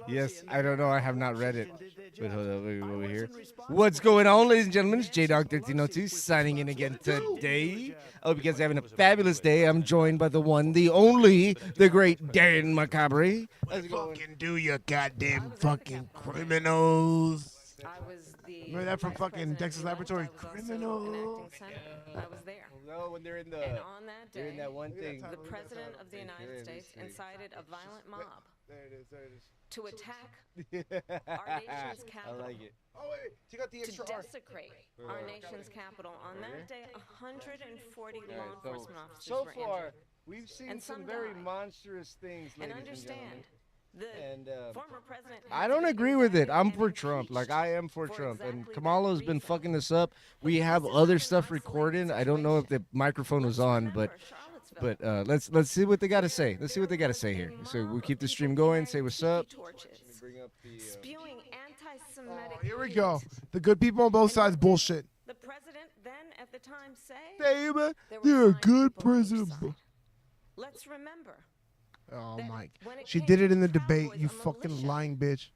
Yes, I don't know. I have not read it. But hold up, let me go over here. What's going on, ladies and gentlemen? It's JDog1302 signing in again today. I hope you guys are having a fabulous day. I'm joined by the one, the only, the great Dan Makabre. How's it going? Fucking do you goddamn fucking criminals. I was the Remember that from vice fucking president Texas elect. Laboratory? I was also an Criminals. acting senator. I was there. No, when they're in the, And on that they're in day, that one thing. the president of the United States There it is. incited a violent mob There it is. There it is. to attack Our nation's capital. I like it. Oh, wait. Take out the to extra R. desecrate our nation's capital. On that day, 140 law Alright, enforcement officers so were far, injured. we've seen And some some very died. monstrous things, And ladies and gentlemen. understand, the And former president. I has don't been agree with it. indicted I'm and for Trump. Like, impeached I am for for Trump. And exactly that Kamala's been reason. fucking this up. We have This is other not stuff an isolated recorded. I don't know if the microphone was Let's on, but remember Charlottesville. let's see what they got to say. Let's see what they got to say here. So we'll keep the stream going. Say what's up. Bring up the. Spewing anti-Semitic. Here we go. The good people on both sides bullshit. The president then at the time say Baby, there were you're a fine good people on each president. side. Let's remember. Oh, that Mike. when it She came did to it in the Proud debate, Boys, you a fucking militia, lying bitch.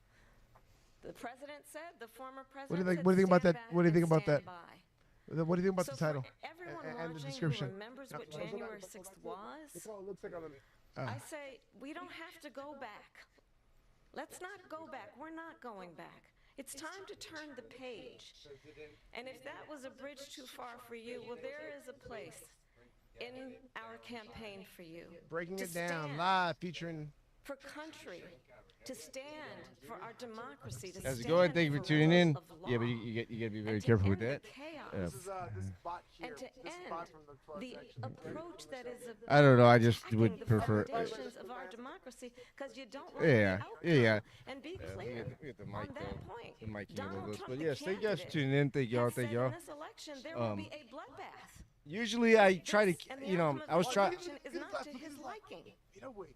The president said, the former president What do you think? said, What do you think about "Stand that? back What do you think and about stand that? by." What do you think about So the title? for everyone and the watching description? who remembers what January 6th was, Oh. I say we don't have to go back. Let's not go back. We're not going back. It's time to turn the page. And if that was a bridge too far for you, well, there is a place in our campaign for you. Breaking to it down stand live featuring. for country, to stand for our democracy, to How's it stand going? Thank you for tuning in. rule of Yeah, but law, you got to be very and to careful with end that. the chaos, Yeah. This spot here. and to end the approach that is I don't know. I just attacking would the prefer. foundations of our democracy because you don't like Yeah, the outcome. yeah. And be Yeah, clear we get the on mic that though. point. The mic can Donald handle this. Trump, But the yes, thank you guys for candidate, tuning in. Thank y'all. has Thank said y'all. in this election there will be a bloodbath. Usually I try This to, and the you know, outcome of I was this trying. election is not to his liking. You know, wait.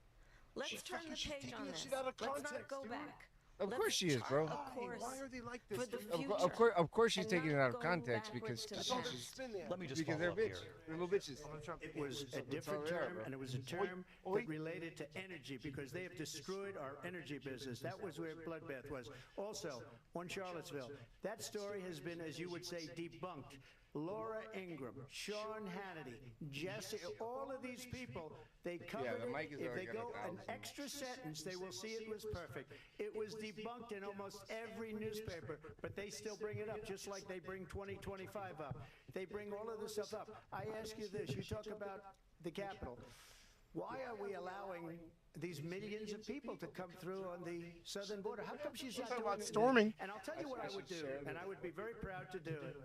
Let's turn the she's page taking on that this. shit out of Let's not context, go dude. back. Of Let's course she is, bro. chart a course Why are they like this? for the dude? future. Of course she's and taking it not out of go context backwards because to the she's past. just, Let me just because follow they're up bitch. here. They're little bitches. It was a different all they are, term, bro. and it was a term that related to energy because they have destroyed our energy business. That was where bloodbath was. Also, on Charlottesville, that story has been, as you would say, debunked. Laura Ingraham, Sean Hannity, Jesse, all of these people, they covered the mic it. is If already they got go a an thousand. extra sentence, they will see it was perfect. It was debunked in almost every newspaper, but they still bring it up, just like they bring 2025 up. They bring all of this stuff up. I ask you this, you talk about the Capitol. Why are we allowing these millions of people to come through on the southern border? How come she's not doing it? storming. And I'll tell you what I would do, and I would be very proud to do it.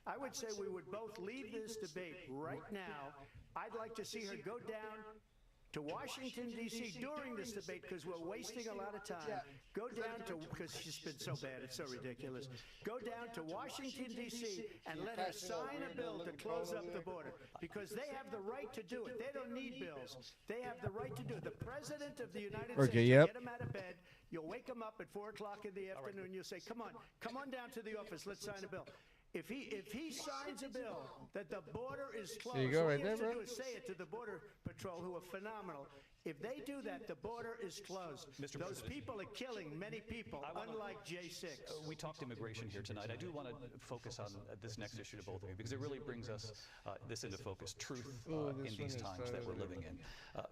I would say we would both leave this debate right now. I'd like to see her go down to Washington, D.C. during this debate because we're wasting a lot of time. Go down to, because she's been so bad, it's so ridiculous. Go down to Washington, D.C. and let her sign a bill to close up the border because they have the right to do it. They don't need bills. They have the right to do it. The President of the United States, yep. get him out of bed. You'll wake him up at 4 o'clock in the afternoon. You'll say, come on down to the office. Let's sign a bill. If he signs a bill that the border is closed, There you go, all right he has there, to bro. do is say it to the Border Patrol, who are phenomenal. If they do that, the border is closed. Mr. Those President. people are killing many people, unlike J6. We talked immigration here tonight. I do want to focus on this next issue to both of you because it really brings us this into focus, truth in these times that we're living in.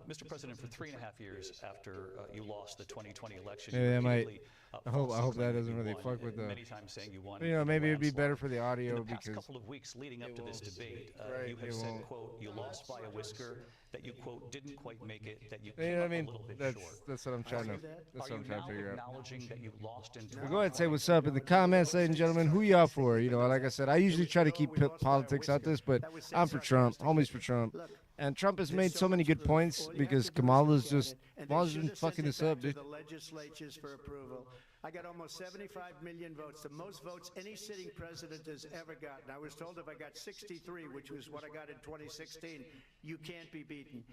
Mr. President, for 3.5 years after you lost the 2020 election, Yeah, you that might- repeatedly, I hope falsely that claimed doesn't you really won, fuck with and the- many times saying you won. You know, maybe it'd be better landslide. for the audio In the past because couple of weeks leading up to this debate, Right, you it have said, won't. quote, you lost by a whisker, that you, quote, didn't quite make it, that you you know came what I up mean. a little bit That's short. that's what I'm trying to. that. That's Are what you I'm trying to now figure out. acknowledging that you lost in Well, go ahead and say what's up in the comments, ladies and gentlemen. Who y'all for? You know, like I said, I usually try to keep politics out this, but I'm for Trump. Homies for Trump. And Trump has made so many good points because Kamala's been fucking this up, dude. The legislatures for approval. I got almost 75 million votes, the most votes any sitting president has ever gotten. I was told if I got 63, which was what I got in 2016, you can't be beaten.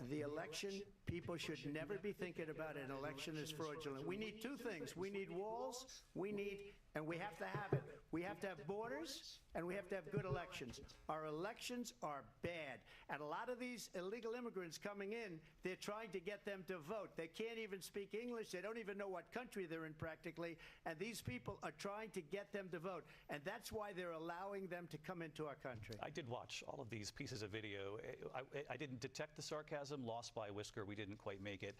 The election, people should never be thinking about an election as fraudulent. We need two things. We need walls, and we have to have it. We have to have borders, and we have to have good elections. Our elections are bad. And a lot of these illegal immigrants coming in, they're trying to get them to vote. They can't even speak English. They don't even know what country they're in practically. And these people are trying to get them to vote. And that's why they're allowing them to come into our country. I did watch all of these pieces of video. I didn't detect the sarcasm, lost by a whisker. We didn't quite make it.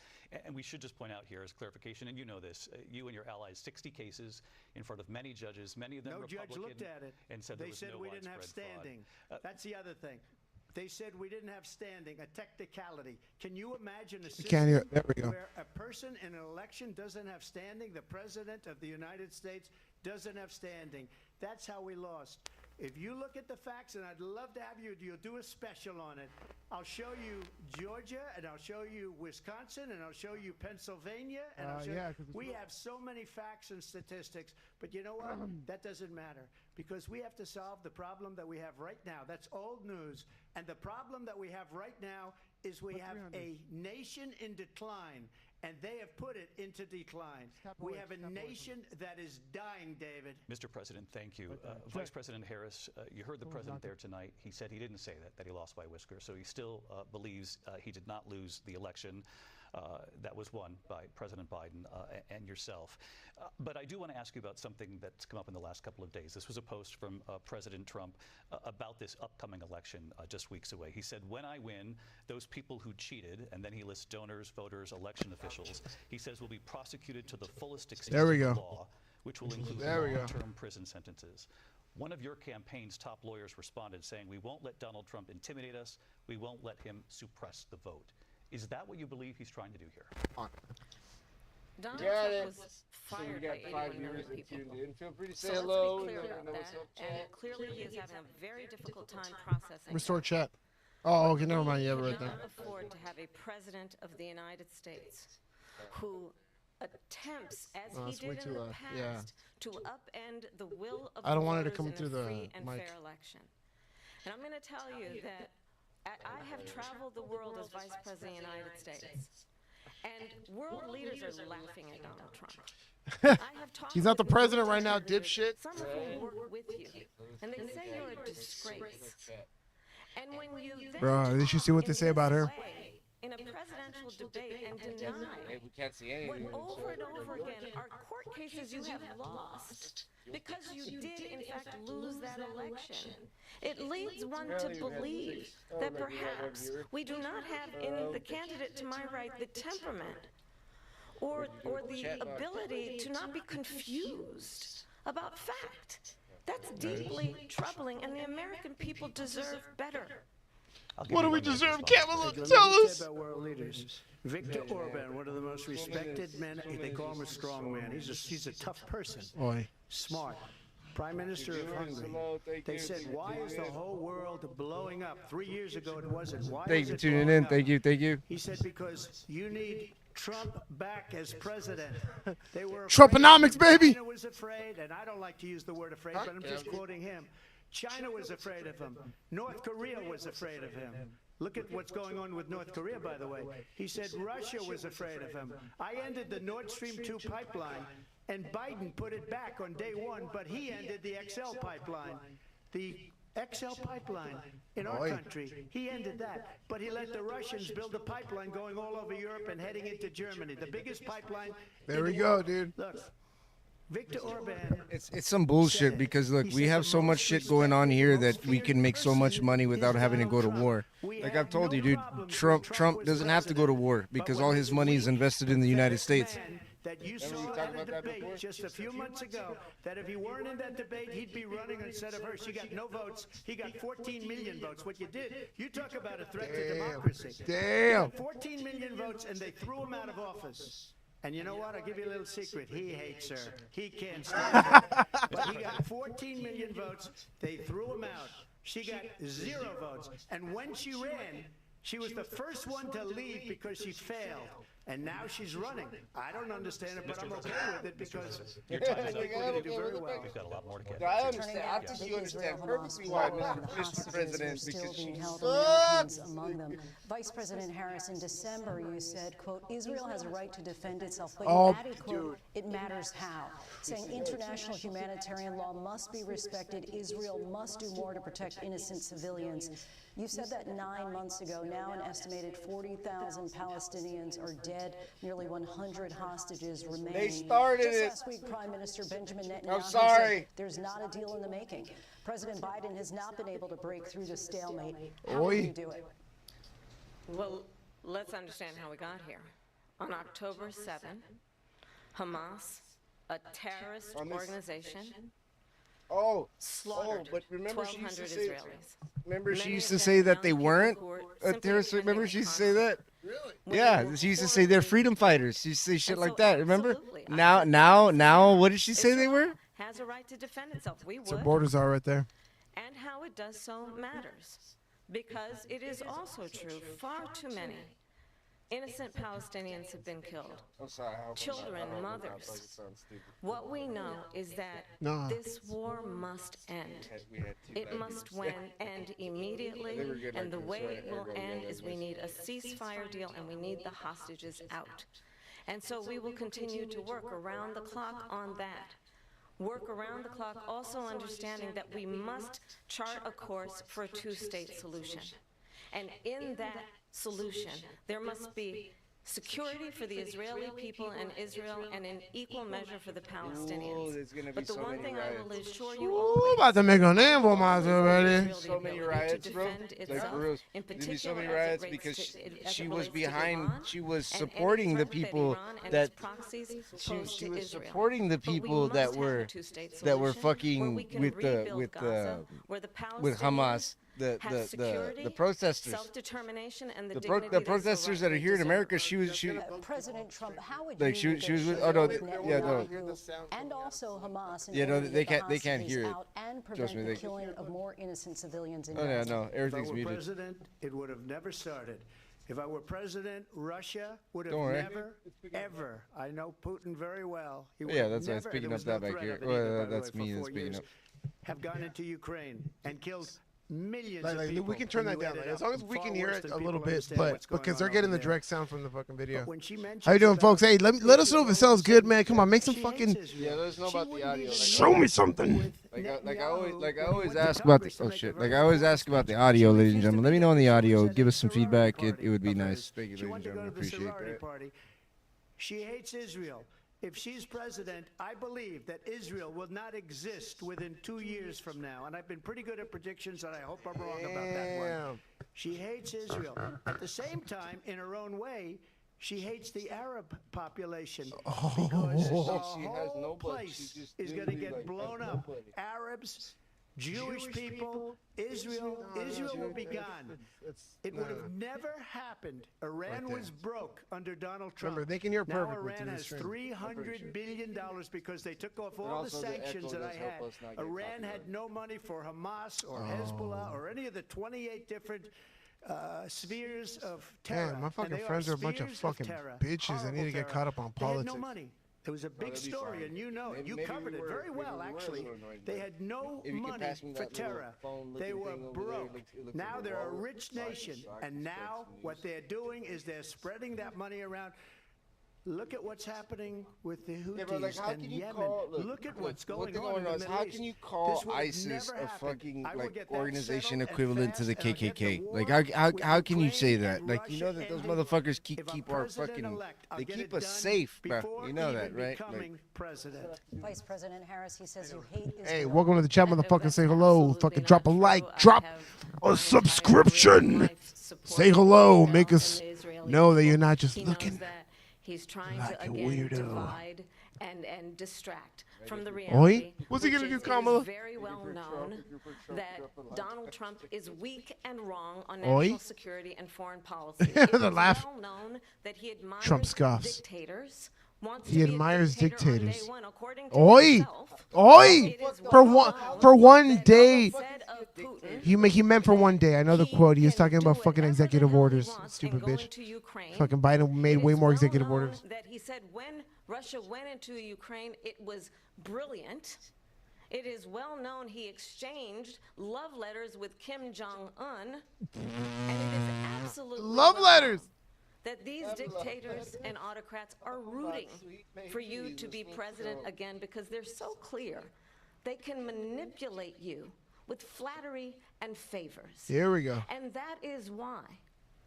And we should just point out here as clarification, and you know this, you and your allies, 60 cases in front of many judges, many of them Republican. No judge looked at it. And said they said we didn't have standing. That's the other thing. They said we didn't have standing, a technicality. Can you imagine a system where a person in an election doesn't have standing? The President of the United States doesn't have standing. That's how we lost. If you look at the facts, and I'd love to have you'll do a special on it. I'll show you Georgia, and I'll show you Wisconsin, and I'll show you Pennsylvania, and I'll show we have so many facts and statistics, but you know what? That doesn't matter, because we have to solve the problem that we have right now. That's old news, and the problem that we have right now is we have a nation in decline, and they have put it into decline. We have a nation that is dying, David. Mr. President, thank you. Vice President Harris, you heard the president there tonight. He said he didn't say that he lost by a whisker, so he still believes he did not lose the election that was won by President Biden and yourself. But I do want to ask you about something that's come up in the last couple of days. This was a post from President Trump about this upcoming election just weeks away. He said, when I win, those people who cheated, and then he lists donors, voters, election officials, he says will be prosecuted to the fullest extent of the law, which will include long-term prison sentences. One of your campaign's top lawyers responded saying, we won't let Donald Trump intimidate us. We won't let him suppress the vote. Is that what you believe he's trying to do here? Donald Trump was fired by 81 million people. Feel free to say So hello. let's be clear about that. And clearly he is having a very difficult time processing. Restore chat. Oh, okay, never mind. Yeah, right We there. cannot afford to have a president of the United States who attempts, as he did in the past, to upend the will of I don't the want it to voters come in through a the free and mic. fair election. And I'm going to tell you that I have traveled the world as Vice President of the United States, and world leaders are laughing at Donald Trump. I have talked He's not the with president world right now, leaders, dipshit. some of whom work with you, and they say you're a disgrace. And when you then Bro, did you see what they say about her? in a presidential debate and deny We can't see anything. what over and over again are court cases you have lost because you did in fact lose that election. It leads one to believe that perhaps we do not have in the candidate to my right the temperament or the ability to not be confused about fact. That's deeply troubling, and the American people deserve better. What do we deserve, Scamala? Let me Tell just us. say about world leaders. Viktor Orban, one of the most respected men. They call him a strong man. He's a tough person. Oi. Smart. Prime Minister of Hungary. They said, why is the whole world blowing up? 3 years ago it wasn't. Why Thank is you it for tuning blowing in. up? Thank you. He said, because you need Trump back as president. They were Trumponomics, baby. China was afraid, and I don't like to use the word afraid, but I'm just quoting him. China was afraid of him. North Korea was afraid of him. Look at what's going on with North Korea, by the way. He said Russia was afraid of him. I ended the Nord Stream 2 pipeline, and Biden put it back on day one, but he ended the XL pipeline. The XL pipeline in our country, he ended that. But he let the Russians build a pipeline going all over Europe and heading into Germany, the biggest pipeline. There we go, dude. Look, Viktor Orban. It's some bullshit because look, we have so much shit going on here that we can make so much money without having to go to war. Like I've told you, dude, Trump doesn't have to go to war because all his money is invested in the United States. That you saw at a debate just a few months ago, that if he weren't in that debate, he'd be running instead of her. She got no votes. He got 14 million votes. What you did, you talk about a threat to democracy. Damn. 14 million votes, and they threw him out of office. And you know what? I'll give you a little secret. He hates her. He can't stand her. But he got 14 million votes. They threw him out. She got 0 votes. And when she ran, she was the first one to leave because she failed. And now she's running. I don't understand it, but I'm okay with it because Your time is I up. think we're going to do very well. We've got a lot more to get. I understand. I Turning think out you the understand Israel-Hamas perfectly why war and the Mr. hostages President, were still because being she held, sucks. Americans among them. Vice President Harris, in December, you said, quote, Israel has a right to defend itself, but you added, quote, it matters how, saying international humanitarian law must be respected. Israel must do more to protect innocent civilians. You said that 9 months ago. Now an estimated 40,000 Palestinians are dead, nearly 100 hostages remain. They started Just it. last week, Prime Minister Benjamin Netanyahu I'm sorry. said there's not a deal in the making. President Biden has not been able to break through the stalemate. How will you do it? Well, let's understand how we got here. On October 7, Hamas, a terrorist organization, slaughtered but remember she 1,200 used to say, Israelis. remember she Many used of to them say that young they people weren't who were a simply terrorist. defending Remember the she used to say that? Really? Yeah, she used to say they're freedom fighters. She used to say shit And like so that. Remember? absolutely, I Now, think now, what did she say they Israel were? has a right to defend itself. We So would. borders are right there. And how it does so matters. Because it is also true, far too many innocent Palestinians have been killed. Children, mothers. What we know is that Nah. this war must end. It must end immediately, and the way it will end is we need a ceasefire deal and we need the hostages out. And so we will continue to work around the clock on that. Work around the clock, also understanding that we must chart a course for a two-state solution. And in that solution, there must be security for the Israeli people and Israel, and in equal measure for the Palestinians. But the one thing I will assure you Ooh, always, about to make a name for myself already. So many riots, bro. Like for real. There'd be so many riots because she was behind. She was supporting the people that. She was supporting the people that were fucking with Hamas. The protesters, self-determination, and the the protesters that are here in America. She President Trump, how would like you she was with. Oh no, yeah no. and also Hamas in Yeah, no, order to they get the can't hear it. hostages out and Trust prevent me, the they- killing of more innocent civilians in Oh yeah, Gaza? no, If I everything's were muted. president, it would have never started. If I were president, Russia would have Don't worry. never, ever. I know Putin very well. He would Yeah, have that's why never, it's picking there up was no that back threat here. of it Well, either, by the that's way, me for that's 4 picking years, up. have gone into Ukraine and killed millions Like, of people. we can turn and that you down. add Like, it as up, long as we far can hear worse it than a people little bit, understand but what's going because they're on getting over the there. direct sound from the fucking video. But when she mentions How you doing, about folks? Hey, let us know if it sounds good, man. Come on, make some she fucking. hates Israel. Yeah, let us know She about the wouldn't audio. even Show meet me something. with Like I Netanyahu when he always went to ask about the Congress to oh make a shit. very Like I always important ask about the speech. audio, She ladies and refused to gentlemen. be Let me there. know on the She audio. was at Give the us some sorority feedback. party It would be of nice. hers. Thank you, She ladies and wanted to go gentlemen. to the Appreciate sorority that. party. She hates Israel. If she's president, I believe that Israel will not exist within 2 years from now. And I've been pretty good at predictions, and I hope I'm wrong about that one. Damn. She hates Israel. At the same time, in her own way, she hates the Arab population because the She has whole nobody. place She just is going to literally, get like, blown has up. nobody. Arabs, Jewish people, Israel will be gone. It would have never happened. Iran was broke under Donald Trump. Remember, they can hear Now perfectly Iran through the has stream. $300 billion because they took off all the also the sanctions echo that I does help had. us not get Iran copyrighted. had no money for Hamas or Oh. Hezbollah or any of the 28 different spheres of terror. Damn, my And fucking they friends are a bunch of spheres fucking terror, bitches. They need horrible to get terror. caught up on They had politics. no money. It was a big that'd be story, fine. and you know it. You Maybe covered we it were- very maybe well, we were a actually. little annoying, They but had no if you could money pass me for that little terror. phone They looking were thing over there, broke. it looks Now like a they're a wallet, rich so I can- nation, so I can and spread now some what news. they're doing is they're spreading that money around. Look at what's happening with the Houthis Yeah, but like, how and can you Yemen. call? Look at look, what's one going thing I on in wanna the know is Middle how East. can you call This would have ISIS never a happened. fucking I will like get that organization settled and equivalent to the fast, and I'll get the KKK? war Like with how can you say Ukraine that? and Like you know Russia that those ended. motherfuckers If I'm keep our fucking president-elect, I'll they get keep it us done safe, bro. before You know even that, right? becoming Like, president. Vice President Harris, he says you hate Israel. Hey, welcome to the chat, motherfucker. That's Say hello. absolutely Fucking not drop a true. like. I Drop have a my entire subscription. life Say supporting hello. Israel Make and us the Israeli know that people. you're not just He looking knows that he's trying like to a again weirdo. divide and distract from the Oi? reality. What's he which gonna do, is, it Kamala? is very well known that Donald Trump is weak and wrong on Oi? national security and foreign policy. It The is laugh. well known that he admires Trump scoffs. dictators wants He to be a admires dictator on day dictators. one, according to Oi! himself, Oi! it is For well one known that day. said of Putin He meant for one day. I know the he quote. He was can talking do about fucking whatever the executive hell he orders. wants Stupid and go bitch. into Ukraine. Fucking Biden made It way is more well executive known orders. that he said when Russia went into Ukraine, it was brilliant. It is well known he exchanged love letters with Kim Jong-un, and it is absolutely Love well letters. known that these dictators and autocrats are rooting for you to be president again because they're so clear. They can manipulate you with flattery and favors. Here we go. And that is why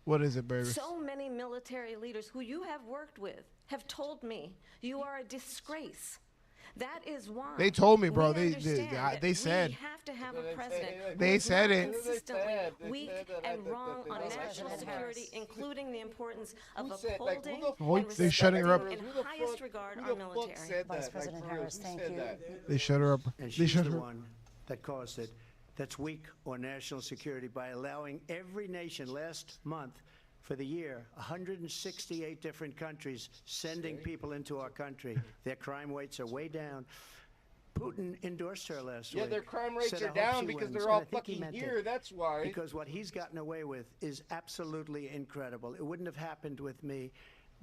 What is it, baby? so many military leaders who you have worked with have told me you are a disgrace. That is why They told me, bro. we understand that they said. we have to have a president They who is said not it. consistently weak and wrong on national security, including the importance of upholding and They shutting her up. respecting in highest regard our military. Vice President Harris, thank you. They shut her up. And They she's shut the her. one that caused it. That's weak on national security by allowing every nation last month for the year, 168 different countries sending people into our country. Their crime rates are way down. Putin endorsed her last week. Yeah, their crime rates said, are "I hope down she because wins." they're And I all think he fucking meant here. it. That's why. Because what he's gotten away with is absolutely incredible. It wouldn't have happened with me.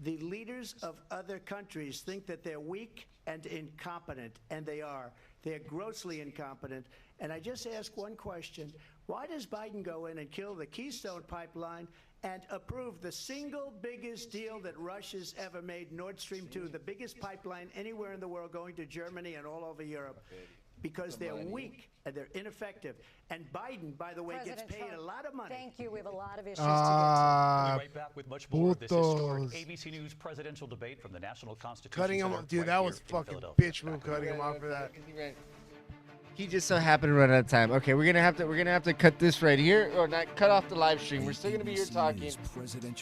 The leaders of other countries think that they're weak and incompetent, and they are. They're grossly incompetent. And I just ask one question. Why does Biden go in and kill the Keystone Pipeline and approve the single biggest deal that Russia's ever made, Nord Stream 2, the biggest pipeline anywhere in the world going to Germany and all over Europe? Because they're weak and they're ineffective. And Biden, by the way, President gets paid Trump, a lot of money. Thank you. We have a lot of issues to get to. We'll be right back with much more of this historic putos. ABC News presidential debate from the National Constitution Cutting him Center off, dude. right That here was in fucking Philadelphia. bitch move. Cutting him off for that. He just so happened to run out of time. Okay, we're gonna have to cut this right here, or not cut off the live stream. We're still gonna be here talking,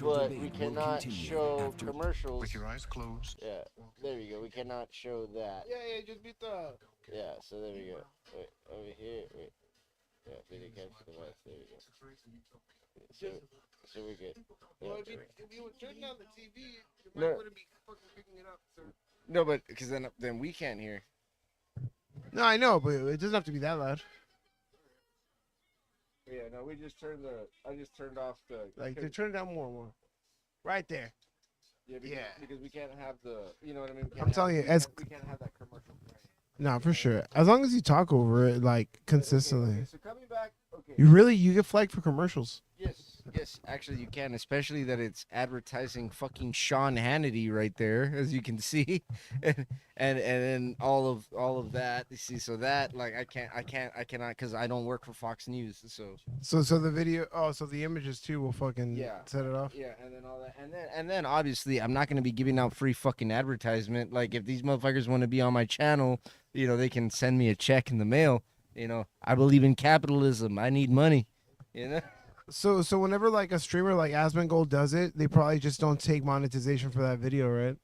but we cannot show commercials. With your eyes closed. Yeah, there you go. We cannot show that. Yeah, just beat the. Yeah, so there we go. Wait, over here. Wait. Yeah, video capture device. There we go. So we're good. Yeah. If you would turn down the TV, you No. wouldn't be fucking picking it up, sir. No, but because then we can't hear. No, I know, but it doesn't have to be that loud. Yeah, no, we just turned the. I just turned off the. Like, they turn it down more and more. Right there. Yeah, because, Yeah. because we can't have the. You know what I mean? We can't I'm have- telling you, we as can't- we can't have that commercial. Right. no, for sure. As long as you talk over it, like, consistently. Okay, so coming back. Okay. You get flagged for commercials. Yes, actually you can, especially that it's advertising fucking Sean Hannity right there, as you can see, and then all of that. You see, so that like I cannot because I don't work for Fox News, so So the video. Oh, so the images too will fucking Yeah. set it off. yeah, and then all that, and then obviously I'm not gonna be giving out free fucking advertisement. Like if these motherfuckers want to be on my channel, you know, they can send me a check in the mail. You know, I believe in capitalism. I need money. You know. So whenever like a streamer like Asmongold does it, they probably just don't take monetization for that video, right?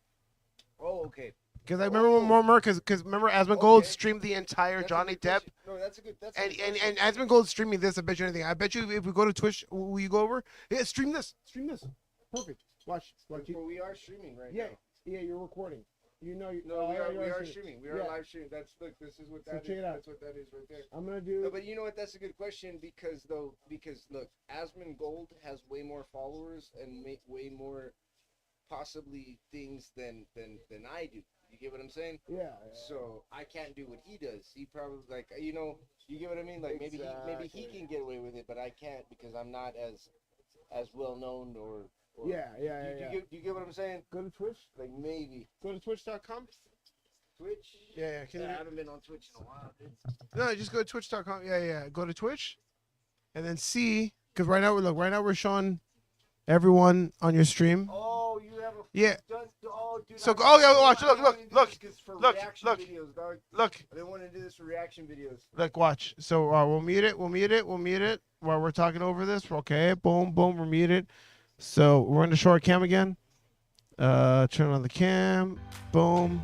Oh, okay. Because I remember more because remember Asmongold Okay. streamed the entire That's a Johnny good Depp. question. No, that's a good. That's a And, good and question. and Asmongold streaming this. I bet you anything. I bet you if we go to Twitch, will you go over? Yeah, stream this. Stream this. Perfect. Watch. Well, we are streaming right Yeah, now. yeah, you're recording. You know. No, we you are streaming. We are Yeah. live streaming. That's look. This is what So that check is. it out. That's what that is right there. I'm gonna do. No, but you know what? That's a good question because look, Asmongold has way more followers and make way more possibly things than I do. You get what I'm saying? Yeah. So I can't do what he does. He probably like you know. You get what I mean? Like maybe he can get away with it, but I can't because I'm not as well known or Yeah. You get what I'm saying? Go to Twitch. Like maybe Go to twitch.com. Twitch. Yeah. Can you? I haven't been on Twitch in a while, dude. No, just go to twitch.com. Yeah. Go to Twitch, and then see. Because right now we're showing everyone on your stream. Oh, you have a Yeah. Oh, dude. So I- oh yeah, watch. I wanted to do Look. this 'cause for look, reaction look. videos, dog. Look. I didn't want to do this for reaction videos. Look, watch. So we'll mute it while we're talking over this. Okay, boom, we're muted. So we're going to show our cam again. Turn on the cam. Boom.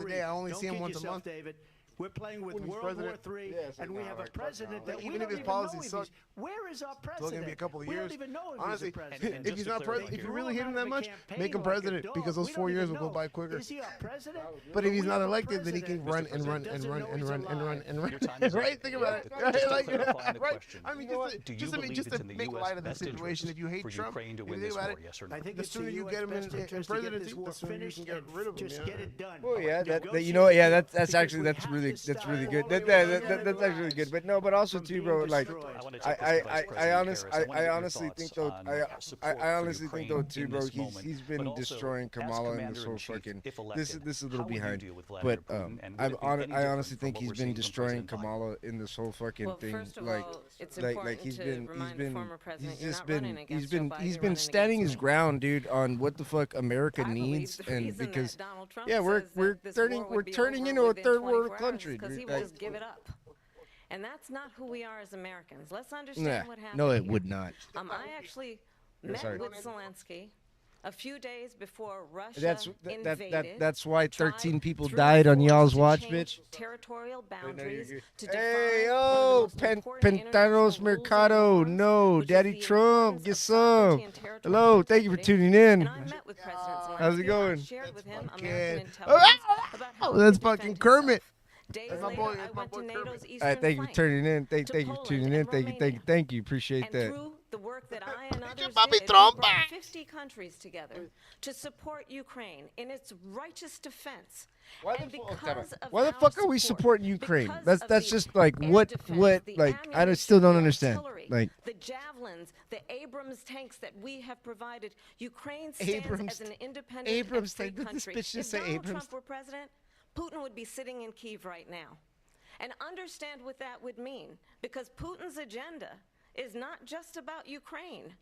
other day. I only Don't see him kid once a yourself, month. David. We're playing with When he's World War president. III, Yeah, it's and like, we nah, have a right, fuck president no. that Even we if don't his even policies know if suck, he's. Where is our It's president? only gonna be a couple of We years. don't even know if Honestly, he's a president. And if he's just to not clarify president, if you here- really hate him that much, Campaign make him like a president dog. because those We 4 don't years even will go know. by quicker. Is he our president? But if he's we not have a elected, then he can president run and run that and doesn't run know and he's run and run alive. and run. Your time is up. Right? Think about it. Just to Like, clarify the right? question, I mean, do you believe just it's to in the make US light of the best situation, interest if you hate for Trump, Ukraine to if win you this think about war, it, yes or no? I think the it's sooner in you US get him best in interest to get presidency, this the war sooner you finished can get and rid of him. just get it done. Oh yeah, that you Negotiate know, yeah, it, that's because actually we that's have really to that's stop really all good. the That's actually lives good. But no, but also from too, being bro, like destroyed. I want to take this to Vice President Harris. I honestly think though, I honestly think though too, bro, Ukraine in this moment, he's been but also, destroying as Kamala in this whole Commander-in-Chief, fucking. if This elected, is a little how would you behind, deal with Vladimir but Putin, and would it be any I different honestly from think what he's we're been seeing from destroying President Biden? Kamala in this whole fucking Well, thing. first of Like, all, it's like important he's to been remind the former president he's you're just not been running against Joe Biden, he's you're been running standing his against me. ground, dude, on what the fuck America I believe needs, the and reason because that Donald Trump yeah, says we're that this turning war would be over into a within third world 24 hours country, because he dude. would Like, just give it up. And that's not who we are as Americans. Let's nah, understand what happened. no, it here. would not. I actually sorry. met with Zelensky a few days before Russia That's that's why tried 13 people through died on force y'all's to watch, change bitch. territorial boundaries to Hey, define one of the yo, most important Pentanos international rules and Mercado, norms, no, which is Daddy the Trump, importance get of some. sovereignty and territorial Hello, thank you for integrity. tuning in. And I met with President Zelensky. How's it going? I shared with him fucking- American Oh, intelligence about how he that's could fucking defend Kermit. himself. Days That's my later, boy- I that's my went to boy NATO's Kermit. eastern All right, thank you for flank. tuning in. to Thank you for Poland tuning and in. Thank you, Romania. thank you. Appreciate And that. through the work that I and others Papi did, we Trompa. brought 50 countries together to support Ukraine in its righteous defense. And because of Why the our fuck are we support, supporting Ukraine? because That's of just the like air what defense, the like I ammunition, still don't the understand. artillery, Like the javelins, the Abrams tanks that we have provided, Ukraine stands Abrams- as an independent Abrams and free tank. Did this country. bitch just If say Donald Abrams? Trump were president, Putin would be sitting in Kyiv right now. And understand what that would mean, because Putin's agenda is not just about Ukraine.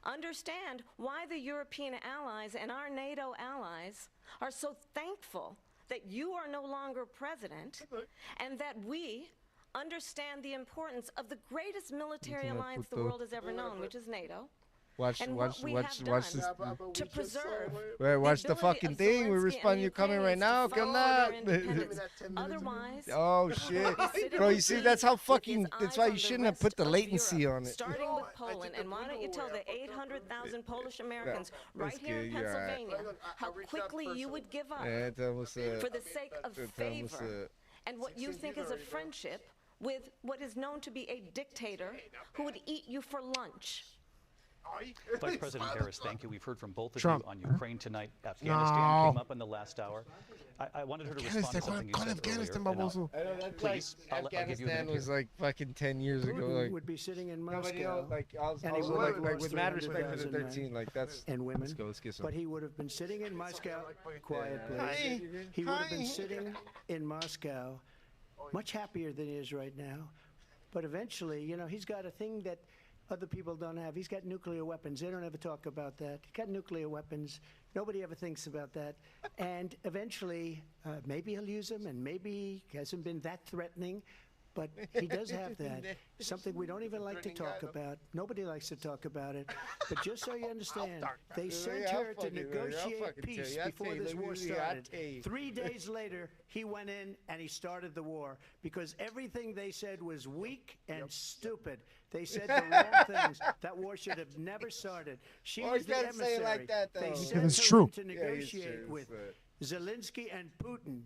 Understand why the European allies and our NATO allies are so thankful that you are no longer president, and that we understand the importance of the greatest military alliance the world has ever known, which is NATO. watch And watch what we watch have watch done this. to preserve Wait, watch the ability fucking of thing. We're Zelensky responding. and You're coming right Ukrainians to now. fight Come for on. their independence. Otherwise, Oh shit, bro. You see, that's how fucking. That's why you shouldn't have put the latency on it. starting with Poland, and why don't you tell the 800,000 Polish Americans right here in good, you're all right. Pennsylvania how quickly you would give up Yeah, it's almost for the sake of it's almost favor and what you think is a friendship with what is known to be a dictator who would eat you for lunch. Vice President Harris, thank you. We've heard from both of Trump. you on Ukraine tonight. Afghanistan No. came up in the last hour. I wanted her to respond to something you said Afghanistan, earlier. Baboso. I know that's Please, like I'll give you a Afghanistan minute was here. like fucking 10 years ago. Putin Like, would be sitting in no, but Moscow. you know, like also, and he also would have like lost with mad respect for the 300,000 13, like that's. and women. Let's go. Let's get some. But he would have been sitting in Moscow, quiet Hi. please. He would have been Hi. sitting in Moscow, much happier than he is right now. But eventually, you know, he's got a thing that other people don't have. He's got nuclear weapons. They don't ever talk about that. He's got nuclear weapons. Nobody ever thinks about that. And eventually, maybe he'll use them, and maybe he hasn't been that threatening. But he does have that. Something we don't even like to talk about. Nobody likes to talk about it. But just so you understand, they sent her to negotiate peace before this war started. 3 days later, he went in and he started the war because everything they said was weak and stupid. They said the wrong things. That war should have never started. She Well, was you the can't say it emissary. like that, though. They Because sent it's her true. in to negotiate with Zelensky and Putin,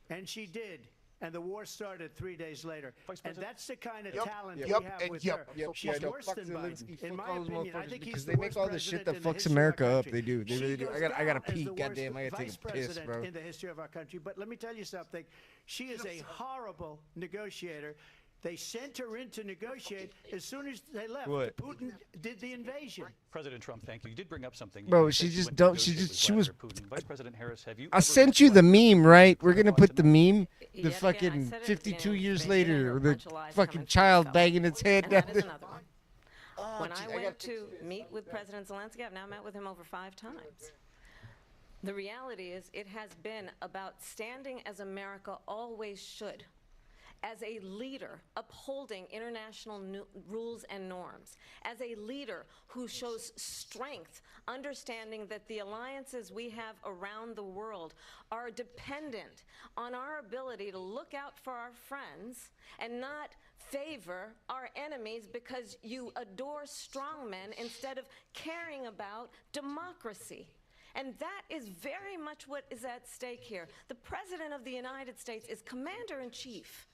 and she did. And the war started 3 days later. And that's the kind of talent we have with her. She's worse than Biden. In my opinion, I think he's because the they make worst all the shit that president in the fucks history of our America up. country. They do. They She really do. goes I gotta down as pee. the Goddamn, I worst gotta take vice a piss, president bro. in the history of our country. But let me tell you something. She is a horrible negotiator. They sent her in to negotiate as soon as they left. What? Putin did the invasion. President Trump, thank you. You did bring up something. Bro, You she said you just went to don't- she negotiate just- with she was- Vladimir Putin. Vice President Harris, have you I ever sent you the reflected- meme, right? We're gonna put the meme. Yet The again, I fucking said it at the 52 beginning, years there later, are a the bunch of lies fucking coming from child this banging fellow. its head And down. that is another one. When gee, I I went got- to meet with President Zelensky, I've now met with him over 5 times. The reality is it has been about standing as America always should as a leader upholding international rules and norms, as a leader who shows strength, understanding that the alliances we have around the world are dependent on our ability to look out for our friends and not favor our enemies because you adore strongmen instead of caring about democracy. And that is very much what is at stake here. The President of the United States is commander-in-chief,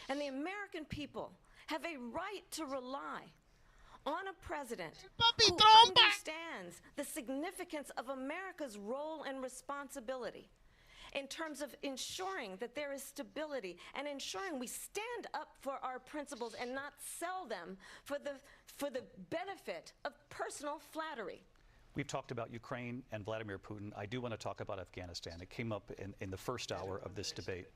and the American people have a right to rely on a president who understands the significance of America's role and responsibility in terms of ensuring that there is stability and ensuring we stand up for our principles and not sell them for the benefit of personal flattery. We've talked about Ukraine and Vladimir Putin. I do want to talk about Afghanistan. It came up in the first hour of this debate.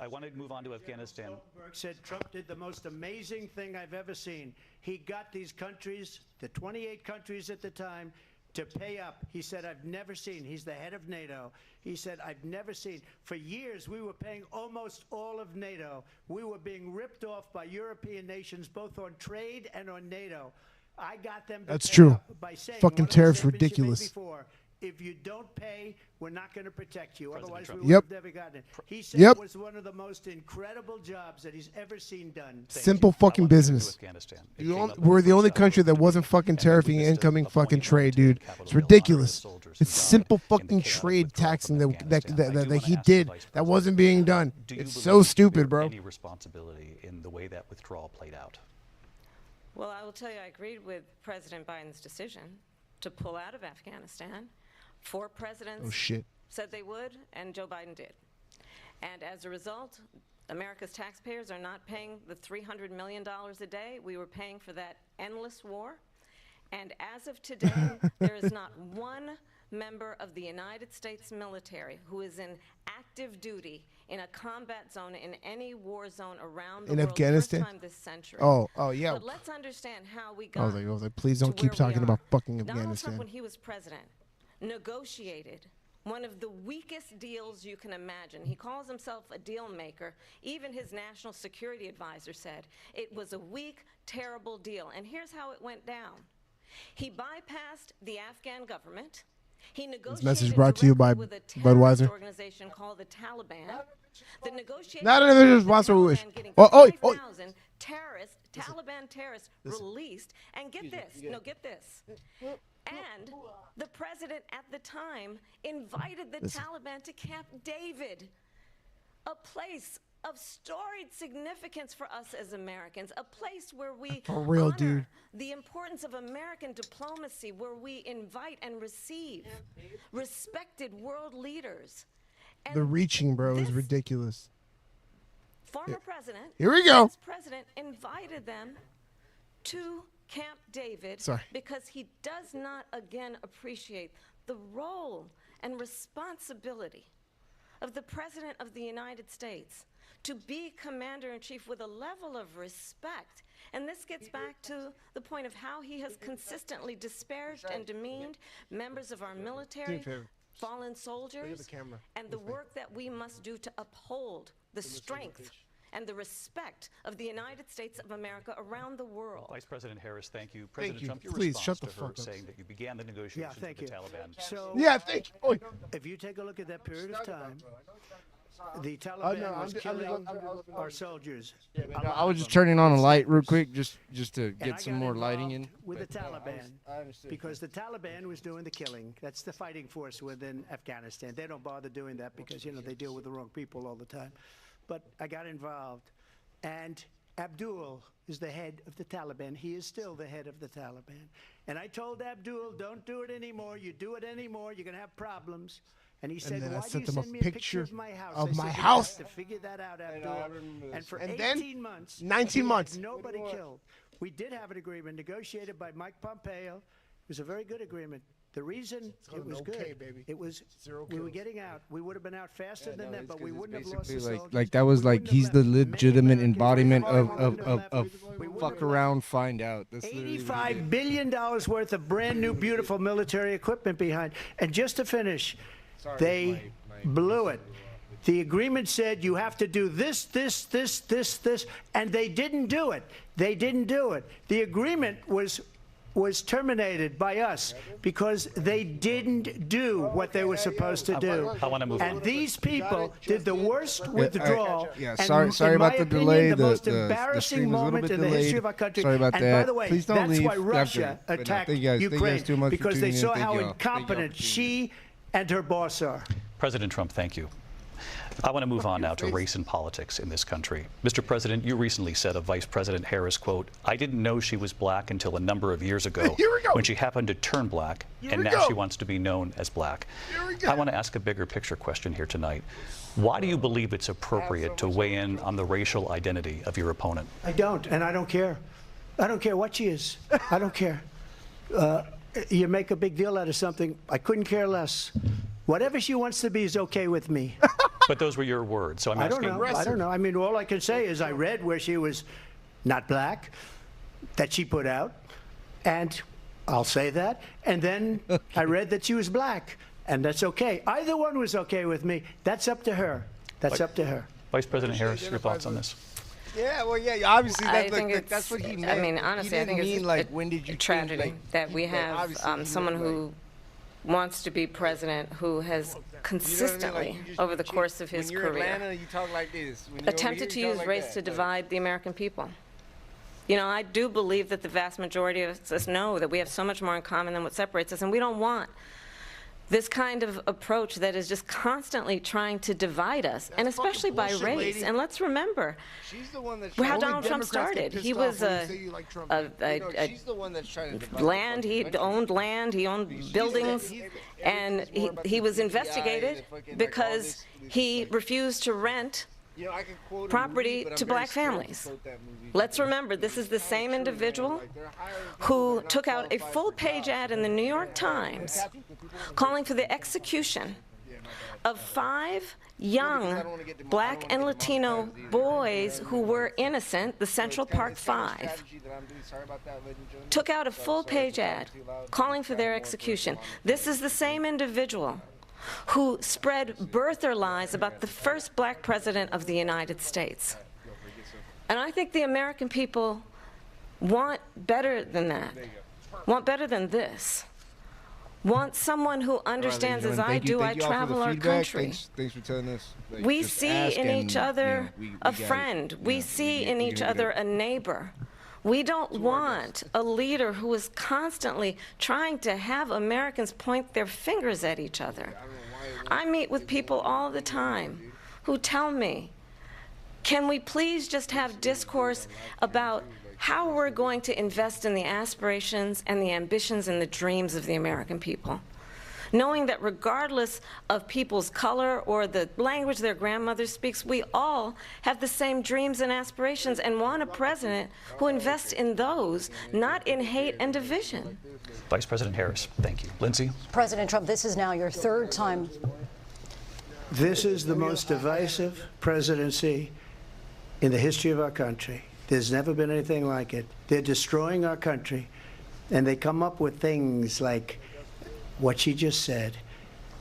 I want to move on to Afghanistan. Stoltenberg said Trump did the most amazing thing I've ever seen. He got these countries, the 28 countries at the time, to pay up. He said, I've never seen. He's the head of NATO. He said, I've never seen. For years, we were paying almost all of NATO. We were being ripped off by European nations, both on trade and on NATO. I got them to That's pay true. up by saying, Fucking one of the tariffs statements you made ridiculous. before, if you don't pay, we're not going to protect you. President Otherwise, Trump. we would Yep. have never gotten it. He said Yep. it was one of the most incredible jobs that he's ever seen done. Simple fucking business. We're the only country that wasn't fucking tariffing incoming fucking trade, dude. It's ridiculous. It's simple fucking trade taxing that he did that wasn't being done. It's so stupid, bro. Any responsibility in the way that withdrawal played out? Well, I will tell you, I agreed with President Biden's decision to pull out of Afghanistan. 4 presidents Oh shit. said they would, and Joe Biden did. And as a result, America's taxpayers are not paying the $300 million a day we were paying for that endless war. And as of today, there is not one member of the United States military who is in active duty in a combat zone in any war zone around the In world Afghanistan? first time this century. Oh yeah. But let's understand how we got I was like, please don't to keep where we talking are. about fucking Donald Trump, Afghanistan. when he was president, negotiated one of the weakest deals you can imagine. He calls himself a deal maker. Even his national security advisor said it was a weak, terrible deal. And here's how it went down. He bypassed the Afghan government. He negotiated message brought to you by directly with a terrorist Budweiser. organization called the Taliban. The negotiation Not another with the sponsor we wish. Taliban getting Oh, 5,000 Taliban terrorists released. And get this. No, get this. And the president at the time invited the Taliban to Camp David, a place of storied significance for us as Americans, a place where we For real, honor dude. the importance of American diplomacy, where we invite and receive respected world leaders. And The reaching, bro, is this ridiculous. former president, Here we go. this president invited them to Camp David Sorry. because he does not again appreciate the role and responsibility of the President of the United States to be commander-in-chief with a level of respect. And this gets back to the point of how he has consistently disparaged and demeaned members of our military, fallen soldiers, and the work that we must do to uphold the strength and the respect of the United States of America around the world. Vice President Harris, thank you. President you. Trump, your Please, response shut the to her fuck up. saying that you began the negotiations thank with the you. Taliban. So Yeah, thank you. Oi. if you take a look at that period of time, the no, Taliban was I'm killing our soldiers. I was just turning on a light real quick, just to And I get some got more lighting in. involved with the Taliban because the Taliban was doing the killing. That's the fighting force within Afghanistan. They don't bother doing that because, you know, they deal with the wrong people all the time. But I got involved. And Abdul is the head of the Taliban. He is still the head of the Taliban. And I told Abdul, don't do it anymore. You do it anymore, you're going to have problems. And he said, then I why do sent you him a send me a picture picture of my house? of I my said, "You house." have to figure that out, Abdul. And for And then 18 months, 19 we months. had nobody killed. We did have an agreement negotiated by Mike Pompeo. It was a very good agreement. The reason it was good, it was we were getting out. We would have been out faster than them, but we wouldn't have lost the Basically, soldiers. like that was We like wouldn't have he's the left many legitimate Americans. embodiment We of wouldn't have left. We wouldn't fuck have around, find out. That's literally what he did. $85 billion worth of brand new, beautiful military equipment behind. And just to finish, they blew it. The agreement said you have to do this, this, this, this, this, and they didn't do it. They didn't do it. The agreement was terminated by us because they didn't do what they were supposed to do. I want to move on. And these people did the worst withdrawal. Yeah, and sorry in about my the opinion, delay. The most the embarrassing stream was a little moment bit in the delayed. history of our country. Sorry about and that. by the way, Please don't that's leave why Russia after. But no, attacked thank you guys. Thank you Ukraine, guys too much for because they tuning in. saw Thank how y'all. Thank y'all incompetent for tuning she and her boss are. President Trump, thank you. I want to move on now to race and politics in this country. Mr. President, you recently said of Vice President Harris, quote, "I didn't know she was black until a number of years ago when she happened to turn black, and now she wants to be known as black." I want to ask a bigger picture question here tonight. Why do you believe it's appropriate to weigh in on the racial identity of your opponent? I don't, and I don't care. I don't care what she is. I don't care. You make a big deal out of something, I couldn't care less. Whatever she wants to be is okay with me. But those were your words, so I'm asking. I don't know. I mean, all I can say is I read where she was not black, that she put out, and I'll say that. And then I read that she was black, and that's okay. Either one was okay with me. That's up to her. That's up to her. Vice President Harris, your thoughts on this? Yeah, well, yeah, obviously I think that's what he meant. I mean, honestly, I think it's like, when did you a tragedy change, that we have someone who wants to be president who has consistently, over the course of his career, Atlanta, you talk like this. attempted to use race to divide the American people. You know, I do believe that the vast majority of us know that we have so much more in common than what separates us, and we don't want this kind of approach that is just constantly trying to divide us, and especially by race. Lady. And let's remember how Donald Trump started. He was she's the one that's trying to divide land, he owned buildings, and he was investigated because he refused to rent property to black families. Let's remember, this is the same individual who took out a full-page ad in the New York Times calling for the execution of 5 young black and Latino boys who were innocent, the Central Park 5. Took out a full-page ad calling for their execution. This is the same individual who spread birther lies about the first black president of the United States. And I think the American people want better than that, want better than this, want someone who understands, as I do, I travel our country. Thanks for telling us. We see in each other a friend. We see in each other a neighbor. We don't want a leader who is constantly trying to have Americans point their fingers at each other. I meet with people all the time who tell me, can we please just have discourse about how we're going to invest in the aspirations and the ambitions and the dreams of the American people? Knowing that regardless of people's color or the language their grandmother speaks, we all have the same dreams and aspirations and want a president who invests in those, not in hate and division. Vice President Harris, thank you. Lindsay? President Trump, this is now your 3rd time. This is the most divisive presidency in the history of our country. There's never been anything like it. They're destroying our country, and they come up with things like what she just said.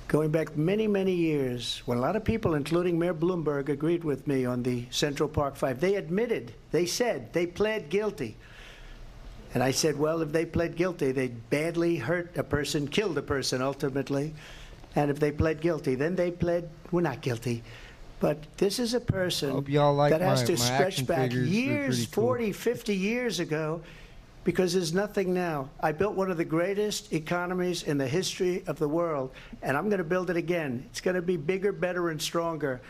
Going back many, many years, when a lot of people, including Mayor Bloomberg, agreed with me on the Central Park 5, they admitted, they said, they pled guilty. And I said, well, if they pled guilty, they badly hurt a person, killed a person ultimately. And if they pled guilty, then they pled, we're not guilty. But this is a person that has to stretch back years, 40, 50 years ago, because there's nothing now. I built one of the greatest economies in the history of the world, and I'm going to build it again. It's going to be bigger, better, and stronger.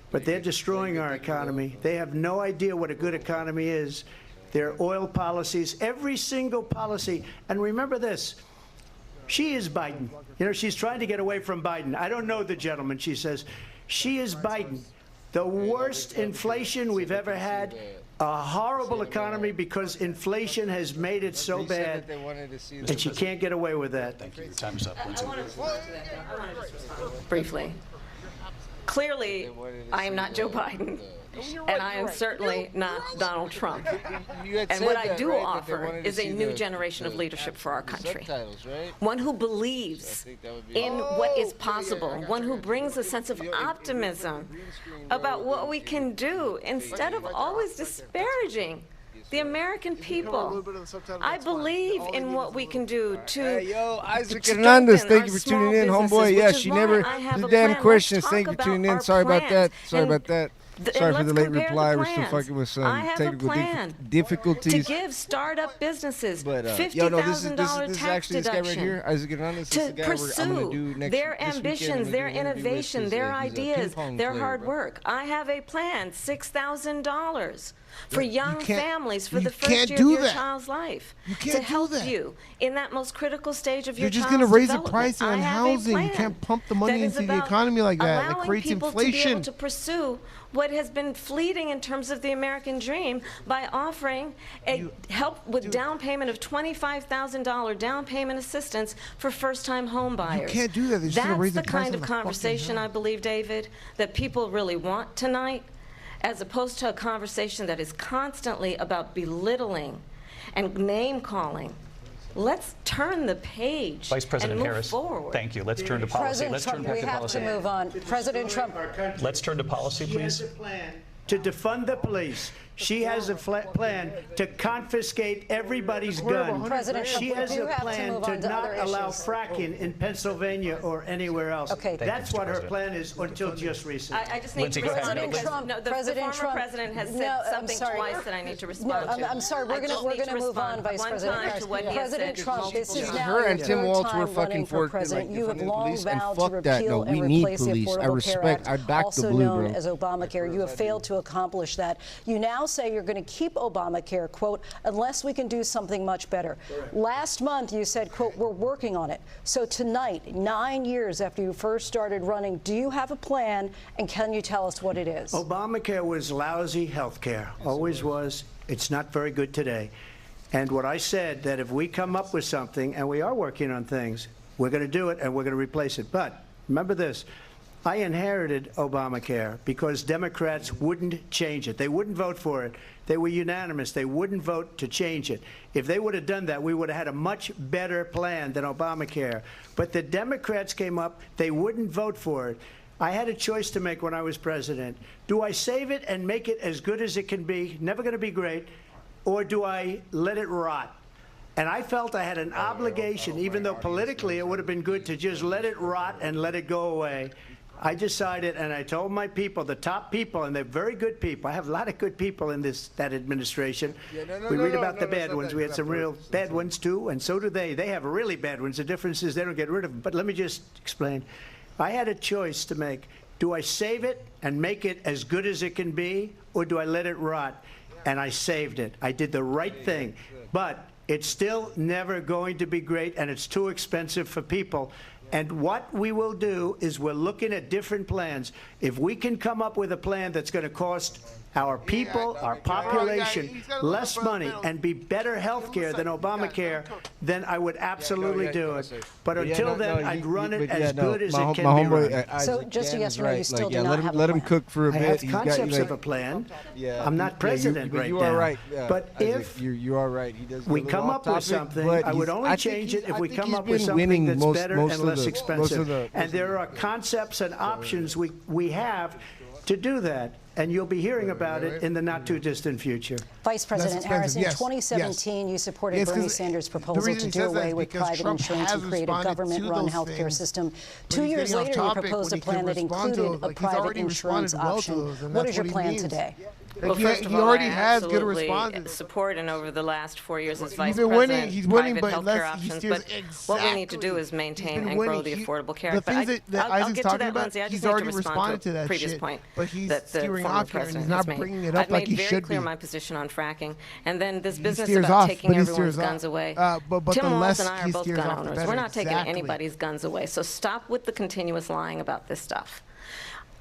But they're destroying our economy. They have no idea what a good economy is. Their oil policies, every single policy. And remember this, she is Biden. You know, she's trying to get away from Biden. I don't know the gentleman, she says. She is Biden. The worst inflation we've ever had, a horrible economy because inflation has made it so bad, and she can't get away with that. Thank you. Your time is up, Lindsay. I want to just respond briefly. Clearly, I am not Joe Biden, and I am certainly not Donald Trump. And what I do offer is a new generation of leadership for our country. One who believes in what is possible, one who brings a sense of optimism about what we can do instead of always disparaging the American people. I believe in what we can do to Yo, Isaac Hernandez, thank you for tuning in, homeboy. Yeah, she never, the damn questions. Thank you for tuning in. Sorry about that. Sorry about that. Sorry for the late reply. We're still fucking with some technical difficulties. To give startup businesses $50,000 tax actually this guy right here, Isaac Hernandez, to pursue their ambitions, their innovation, their ideas, their hard work. I have a plan, $6,000 for young families for the first year of your child's life to help you in that most critical stage of your child's development. You're just going to raise the price on housing. You can't pump the money into the economy like that. It creates inflation. To be able to pursue what has been fleeting in terms of the American dream by offering help with down payment of $25,000 down payment assistance for first-time home buyers. You can't do that. That's the kind of conversation, I believe, David, that people really want tonight, as opposed to a conversation that is constantly about belittling and name-calling. Let's turn the page Vice President and move Harris, forward. thank you. Let's turn to policy. President Let's Trump, turn back we to have policy. to move on. President Trump. Let's turn to policy, She please. has a plan to defund the police. She has a plan to confiscate everybody's gun. President Trump, She has a have to plan move to on to not other allow issues. fracking in Pennsylvania or anywhere else. Okay. That's Mr. what her President. plan is until just recently. I just need Lindsay, to go ahead. respond President because Trump, no, the President former Trump. president has said No, I'm something sorry. twice that I need to No, respond to. I'm sorry. I just We're need going to move on, Vice one President time Harris. to what he has President said Trump, this is multiple now Her your and Tim third Waltz were time fucking running for president. like You have defunding the long police, and vowed to fuck that. repeal No, we and need replace the police. I Affordable Care respect. Act, I back the also blue, known bro. as Obamacare. You have failed to accomplish that. You now say you're going to keep Obamacare, quote, unless we can do something much better. Last month you said, quote, we're working on it. So tonight, 9 years after you first started running, do you have a plan, and can you tell us what it is? Obamacare was lousy health care, always was. It's not very good today. And what I said, that if we come up with something, and we are working on things, we're going to do it and we're going to replace it. But remember this, I inherited Obamacare because Democrats wouldn't change it. They wouldn't vote for it. They were unanimous. They wouldn't vote to change it. If they would have done that, we would have had a much better plan than Obamacare. But the Democrats came up. They wouldn't vote for it. I had a choice to make when I was president. Do I save it and make it as good as it can be, never going to be great, or do I let it rot? And I felt I had an obligation, even though politically it would have been good to just let it rot and let it go away. I decided, and I told my people, the top people, and they're very good people. I have a lot of good people in that administration. We read about the bad ones. We had some real bad ones, too, and so do they. They have really bad ones. The difference is they don't get rid of them. But let me just explain. I had a choice to make. Do I save it and make it as good as it can be, or do I let it rot? And I saved it. I did the right thing. But it's still never going to be great, and it's too expensive for people. And what we will do is we're looking at different plans. If we can come up with a plan that's going to cost our people, our population, less money and be better health care than Obamacare, then I would absolutely do it. But until then, I'd run it as good as it can be run. So just a yes or no, you still do not have a let him plan. cook for a I bit. have concepts of a plan. I'm not president right you now. are right. But Isaac, if you are right. He does. we get a little come off up with topic, something, but I would he's- only I change think it if we he's come up been with something winning that's most better of and less the- expensive. And there are concepts and options we have to do that. And you'll be hearing about it in the not-too-distant future. Vice President Harris, in Yes, 2017, you supported Yes, 'cause Bernie Sanders' the proposal reason to he do says that away is with because private Trump insurance and has create a responded to government-run those healthcare things. system. But 2 he's years getting off later, you topic proposed a when he plan could that respond to included it. a Like, he's private already insurance responded well to option. those, and What that's is your what he plan means. today? Well, Like, first of he all, already I has good absolutely responses. support, and over the last 4 years as vice been president, winning, he's winning, private but healthcare less- he options. steers But what we need to exactly. do is He's maintain been and grow winning. the Affordable Care The Act. But things that I'll Isaac's get to talking that, about, Lindsay. I just he's need to already respond responded to to a that previous shit, point but he's that the steering former off here, and president he's not has made. bringing it up I've like he made very should clear be. my position on fracking, and then this business steers about off, taking but he everyone's steers off. guns away. But Tim the Walz less and I are he both steers gun off, the owners. better. We're not taking Exactly. anybody's guns away. So stop with the continuous lying about this stuff.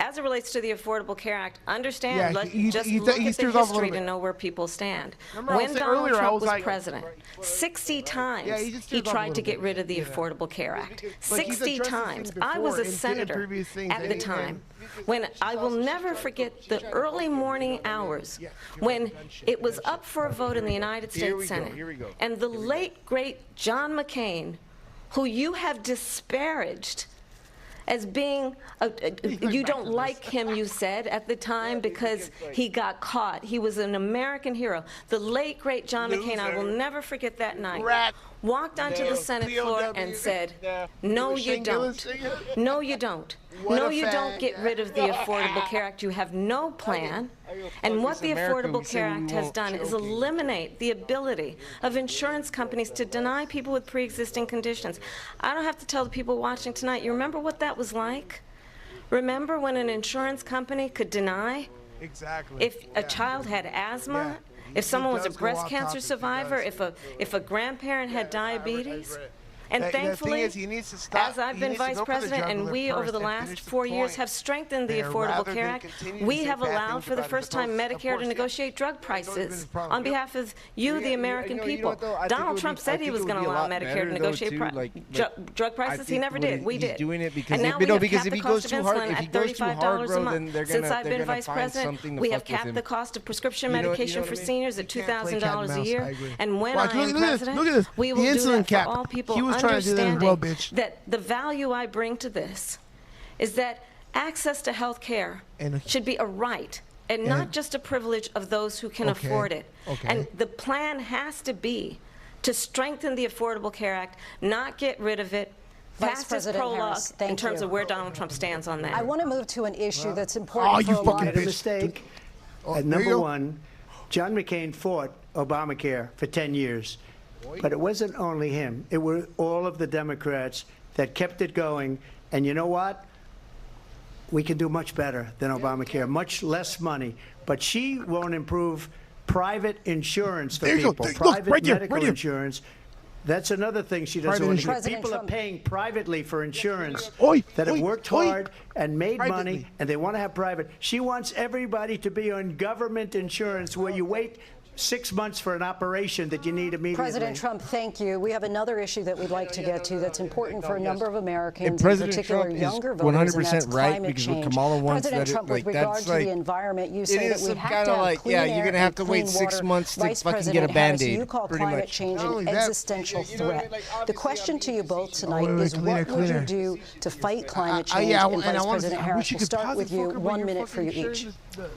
as it relates to the Affordable Care Act, understand, Yeah, just he look at the steers off a little history to bit. know where people stand. Remember I When was saying Donald earlier, I Trump was was like- president, 60 times Yeah, he just he steers off a tried to little get bit. rid of the Yeah. Affordable Care Act. But he's 60 addressed this times. thing I was before a in senator previous things, at the and- time when I will never forget the early morning hours when it was up for a vote in the United States Senate. And the late, great John McCain, who you have disparaged as being, you don't like him, you said, at the time because he got caught. He was an American hero. The late, great John McCain, I will never forget that night, walked onto the Senate floor and said, no, you don't. No, you don't. No, you don't get rid of the Affordable Care Act. You have no plan. And what the Affordable Care Act has done is eliminate the ability of insurance companies to deny people with pre-existing conditions. I don't have to tell the people watching tonight, you remember what that was like? Remember when an insurance company could deny Exactly. if a child had asthma, if someone was a does go breast off cancer topic, he survivor, does. if a grandparent had diabetes? And The thing thankfully, is, he needs to stop. as I've He been needs to vice go for the president, and jugular we over first the and last finish the 4 years point. have strengthened the There, Affordable rather Care than Act, continue to we say have bad allowed things for the about it, first time because, of Medicare to course, negotiate drug been prices his problem. on behalf of you, the American people. Donald Trump said he was going to allow Medicare to negotiate drug prices. He never did. We did. He's doing it because And now we no, have because capped if the he goes cost of too hard, insulin if he at goes too hard, $35 a bro, then month. they're Since gonna I've they're been gonna vice find president, something to we have fuck with capped him. the cost of prescription You know what I medication for mean? seniors at You can't play cat and $2,000 a mouse. year. I agree. And when Watch, I am look at this, president, look at this. we The will do insulin that cap. for all people, He was trying to do that as well, understanding bitch. that the value I bring to this is that access to health care And- should be a right and not just a privilege of those who can Okay, afford it. okay. And the plan has to be to strengthen the Affordable Care Act, not get rid of it, Vice pass this President prologue Harris, in thank terms you. of where Donald Trump stands on that. I want to move to an issue that's important you for a fucking lot Made of a mistake. At there you number go. one, John McCain fought Obamacare for 10 years. But it wasn't only him. It were all of the Democrats that kept it going. And you know what? We can do much better than Obamacare, much less money. But she won't improve private insurance for There you go. people, There- look, private right here, medical right here. insurance. That's another thing she doesn't Private want to do. insurance. People are President paying privately for insurance Oi, that have oi, worked oi. hard and made money, Privately. and they want to have private. She wants everybody to be on government insurance where you wait 6 months for an operation that you need immediately. President Trump, thank you. We have another issue that we'd like to get to that's important for a number of Americans, in President particular Trump is younger voters, and 100% that's right, climate because what change. Kamala wants, President that it- Trump, like, with regard that's to like- the environment, you it say is that we some have kinda to have like, clean yeah, you're air gonna have and to wait clean 6 water. months to Vice fucking President get a Harris, Band-Aid, you call pretty climate much. change Not an only that, existential threat. The question to you both tonight wait, is, cleaner, what would you cleaner. do to fight climate change? Yeah, And and Vice I want President I Harris, wish you we'll could start pause with it, you. fucker, but 1 you're minute for you fucking each. sharing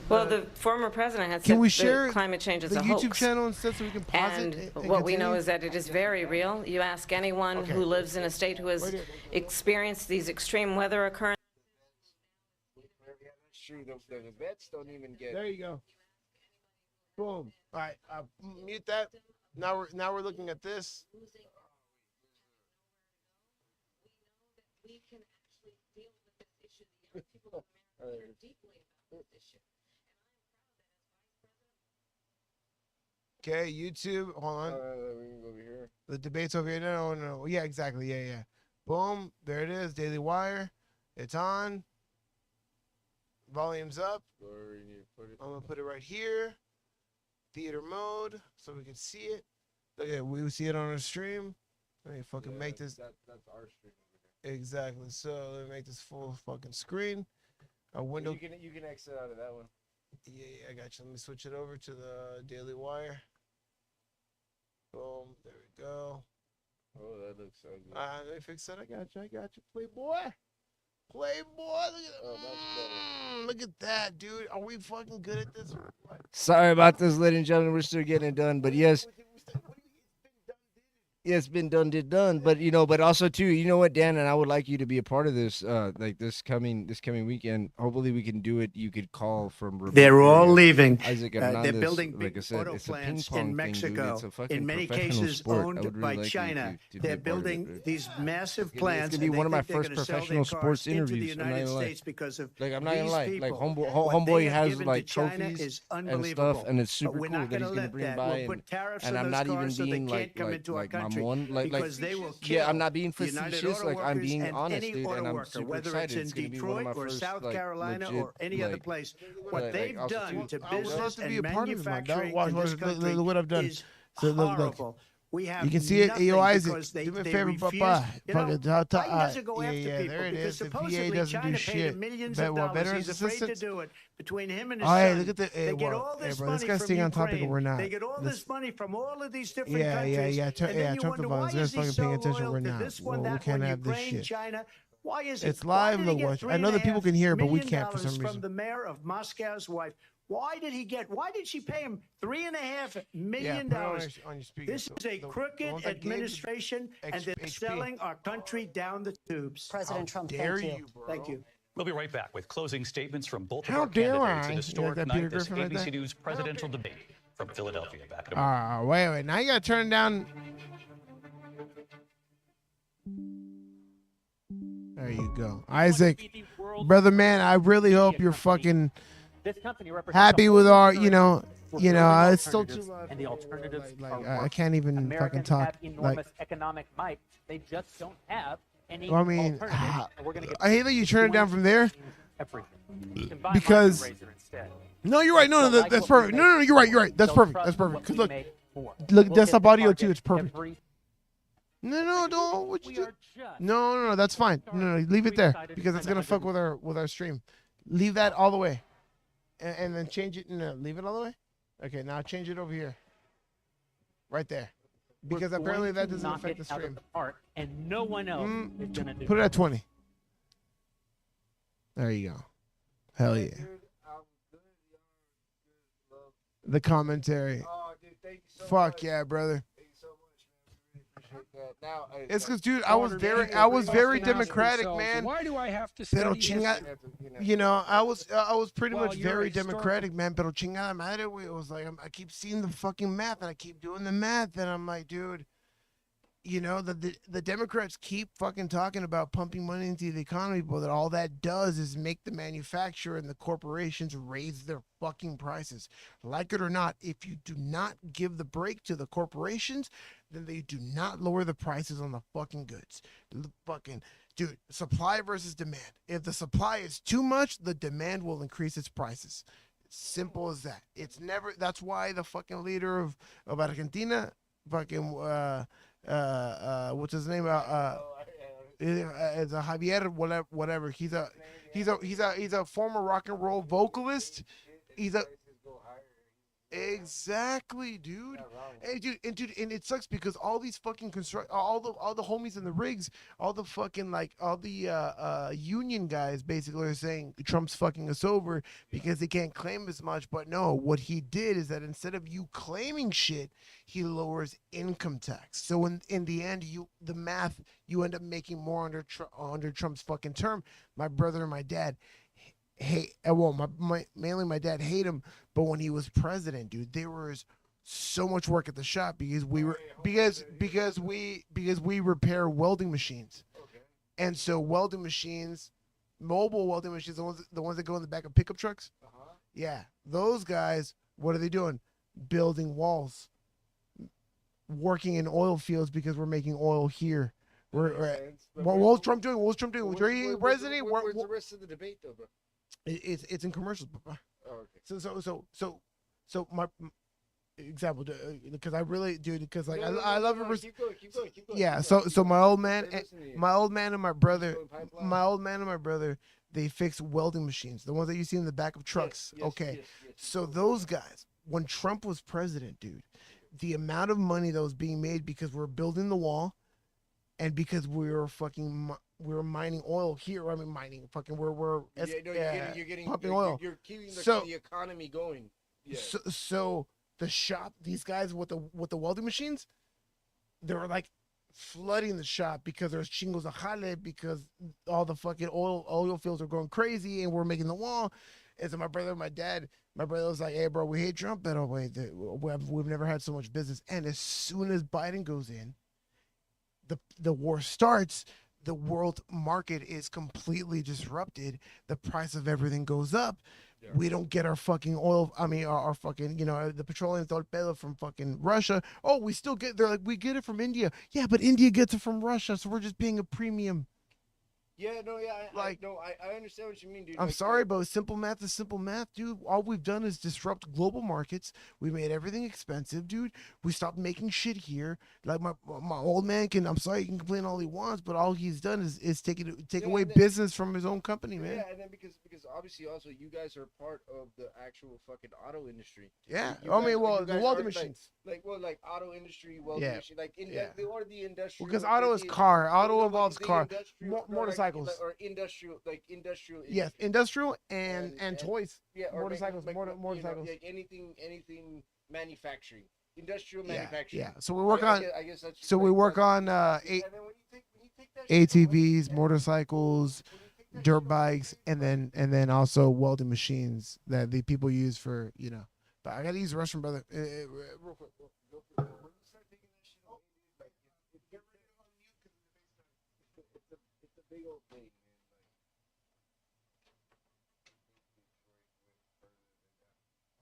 Well, the former president has Can said we that share climate change is the a YouTube hoax. channel instead so we can pause And it? what we know is that it is very real. You ask anyone Okay. who lives in a state who has experienced these extreme weather occurrences. The vets don't even get. There you go. Boom. All right, mute that. Now we're looking at this. Okay, YouTube. Hold on. The debate's over here. No. Yeah, exactly. Yeah. Boom. There it is. Daily Wire. It's on. Volume's up. I'm gonna put it right here. Theater mode, so we can see it. Look at it. We see it on our stream. Let me fucking make this. That's our stream. Exactly. So let me make this full fucking screen. A window. You can exit out of that one. Yeah, I got you. Let me switch it over to the Daily Wire. Boom. There we go. Oh, that looks ugly. Let me fix that. I got you. Playboy. Look at that. Oh, that's Look at that, dude. Are we fucking good at this? Or what? Sorry about this, ladies and gentlemen. We're still getting it done, but yes. Yeah, it's been done, did done. But but also too, you know what, Dan, and I would like you to be a part of this, like this coming weekend. Hopefully, we can do it. You could call from. remote They're all areas. leaving. Isaac They're Hernandez, building like big I said, auto it's a plants ping-pong in thing, dude. Mexico, It's a fucking in many professional cases sport. I owned would really by like you China. to be a They're part of it, building right? these massive It's plants. gonna be and they one of my think they're first gonna sell their professional cars sports into the interviews. I'm not United gonna lie. States because of Like, I'm not gonna these lie. people. Like, What homeboy they have has given like to China trophies is and unbelievable. stuff, and it's But super we're cool not that he's gonna gonna let bring that. by, We'll put tariffs and on I'm those not even cars so they being can't come into our like my country. one. because they will yeah, I'm kill not being United facetious. Auto Like I'm Workers being and honest, any dude, auto and I'm worker, super whether excited. it's in gonna be one of Detroit my or first, South like, Carolina legit, or any other like, place. What they've also done too- to I would love business to be and a part of it, man. manufacturing Watch in this country what I've done. is So look. horrible. We have You can see it. nothing Yo, Isaac, because they do me a they favor, refuse. Papa. You know, Fucking Biden doesn't go yeah, after yeah, people there it because is. The VA supposedly doesn't China do paid shit. him millions Bet of what, dollars. Veterans He's afraid to Assistance? do it. Between him and his Oh, hey, son, look at the. Hey, they get well, all this bro, this money guy's from staying on topic, Ukraine. and we're not. They get all this money from all of these different Yeah, countries. yeah. And then you Trump wonder, the why violence. is Guys he fucking so paying attention. loyal We're to not. this one, Well, we that can't one, have this Ukraine, shit. China? Why is it? It's Why live, did though, he get watch. I know that people $3.5 can hear, but we million can't for some from reason. the mayor of Moscow's wife? Why did he get? Why did she pay him $3.5 million? put it on your speaker. This is a The crooked ones I gave you, administration, and they're HP. selling our country down the tubes. President Trump, Dare thank you. you, bro? Thank you. We'll be right back with closing statements from both of How our dare candidates. I? An You historic like that Peter night, this Griffin right ABC there? News presidential debate from Philadelphia. Back in a moment. Wait. Now you gotta turn it down. There you go, Isaac, brother, man. I really hope you're fucking happy with our, it's still too loud. And the alternatives Like, are I can't even fucking Americans talk. have enormous economic might. They just don't have any I mean, alternatives. And we're gonna get I hate that you turn it down from there. everything. You can buy Because- market raiser instead. No, you're right. No, So like that's what we perfect. make No, you're right. You're right. That's so perfect. trust That's perfect. what 'Cause we look, make more. look, We'll desktop hit the audio too. target It's perfect. every- No, don't. What you We do? are just No, that's fine. No, leave it there Three-sided because it's gonna fuck with our stream. Leave that all the way, and then change it. No, leave it all the way. Okay, now change it over here, right there, because We're apparently going that to doesn't knock affect it the out of stream. the park, and no one else is gonna do Put it at 20. There you go. Hell yeah. The commentary. Fuck yeah, brother. It's because, dude, I was very democratic, man. Why do I have to Pero study chinga, history? I was pretty Well, much you're very a historical- democratic, man. Pero chingada madre, it was like I keep seeing the fucking math, and I keep doing the math, and I'm like, dude, the Democrats keep fucking talking about pumping money into the economy, but that all that does is make the manufacturer and the corporations raise their fucking prices. Like it or not, if you do not give the break to the corporations, then they do not lower the prices on the fucking goods. Dude, supply versus demand. If the supply is too much, the demand will increase its prices. Simple as that. That's why the fucking leader of Argentina, fucking what's his name? It's a Javier, whatever. He's a former rock and roll vocalist. Exactly, dude. Hey, dude, and it sucks because all these fucking all the homies in the rigs, all the fucking union guys basically are saying Trump's fucking us over because they can't claim as much. But no, what he did is that instead of you claiming shit, he lowers income tax. So in the end, you end up making more under Trump's fucking term. My brother and my dad mainly my dad hate him, but when he was president, dude, there was so much work at the shop because we repair welding machines. Okay. And so welding machines, mobile welding machines, the ones that go in the back of pickup trucks. Uh-huh. Yeah, those guys, what are they doing? Building walls, working in oil fields because we're making oil here. What was Trump doing? Where's the rest of the debate, though, bro? It's in commercials, Papa. Oh, okay. So my example, because I really, dude, because like I love it. Keep going. Yeah. So my old man and my brother, they fix welding machines, the ones that you see in the back of trucks. Yes, okay. Yes. So those guys, when Trump was president, dude, the amount of money that was being made because we're building the wall, and because we were mining oil here. I mean, you're getting pumping oil. You're keeping the economy going. Yeah. So the shop, these guys with the welding machines, they were like flooding the shop because there's chingos of jale because all the fucking oil fields are going crazy and we're making the wall. And so my brother was like, "Hey, bro, we hate Trump, but we've never had so much business." And as soon as Biden goes in, the war starts. The world market is completely disrupted. The price of everything goes up We don't get our fucking oil. I mean, our fucking, the petroleum torpedo from fucking Russia. Oh, we still get. They're like, we get it from India. Yeah, but India gets it from Russia, so we're just paying a premium. Yeah, no, yeah, Like- I understand what you mean, dude. I'm Like, sorry, but simple math is simple math, dude. All we've done is disrupt global markets. We made everything expensive, dude. We stopped making shit here. Like my old man can. I'm sorry, he can complain all he wants, but all he's done is take away business from his own company, man. Yeah, and then because obviously also you guys are part of the actual fucking auto industry. Yeah. You I guys- mean, well, you the guys welding are, machines. like auto industry, welding Yeah. machine, like Yeah. or the industrial. Because auto is car. Auto involves car. Or Motorcycles. or industrial, like industrial. Yes, industrial and toys. Yeah, or Motorcycles. Motorcycles. like anything manufacturing, industrial Yeah, manufacturing. yeah. So we work on. I guess that's So we work on And then when you take that ATVs, motorcycles, dirt bikes, and then also welding machines that the people use for. But I gotta use the restroom, brother. Real quick. Go for it. When you start taking that shit off, like, get rid of it on mute because the bass starts. it's a big old thing, man.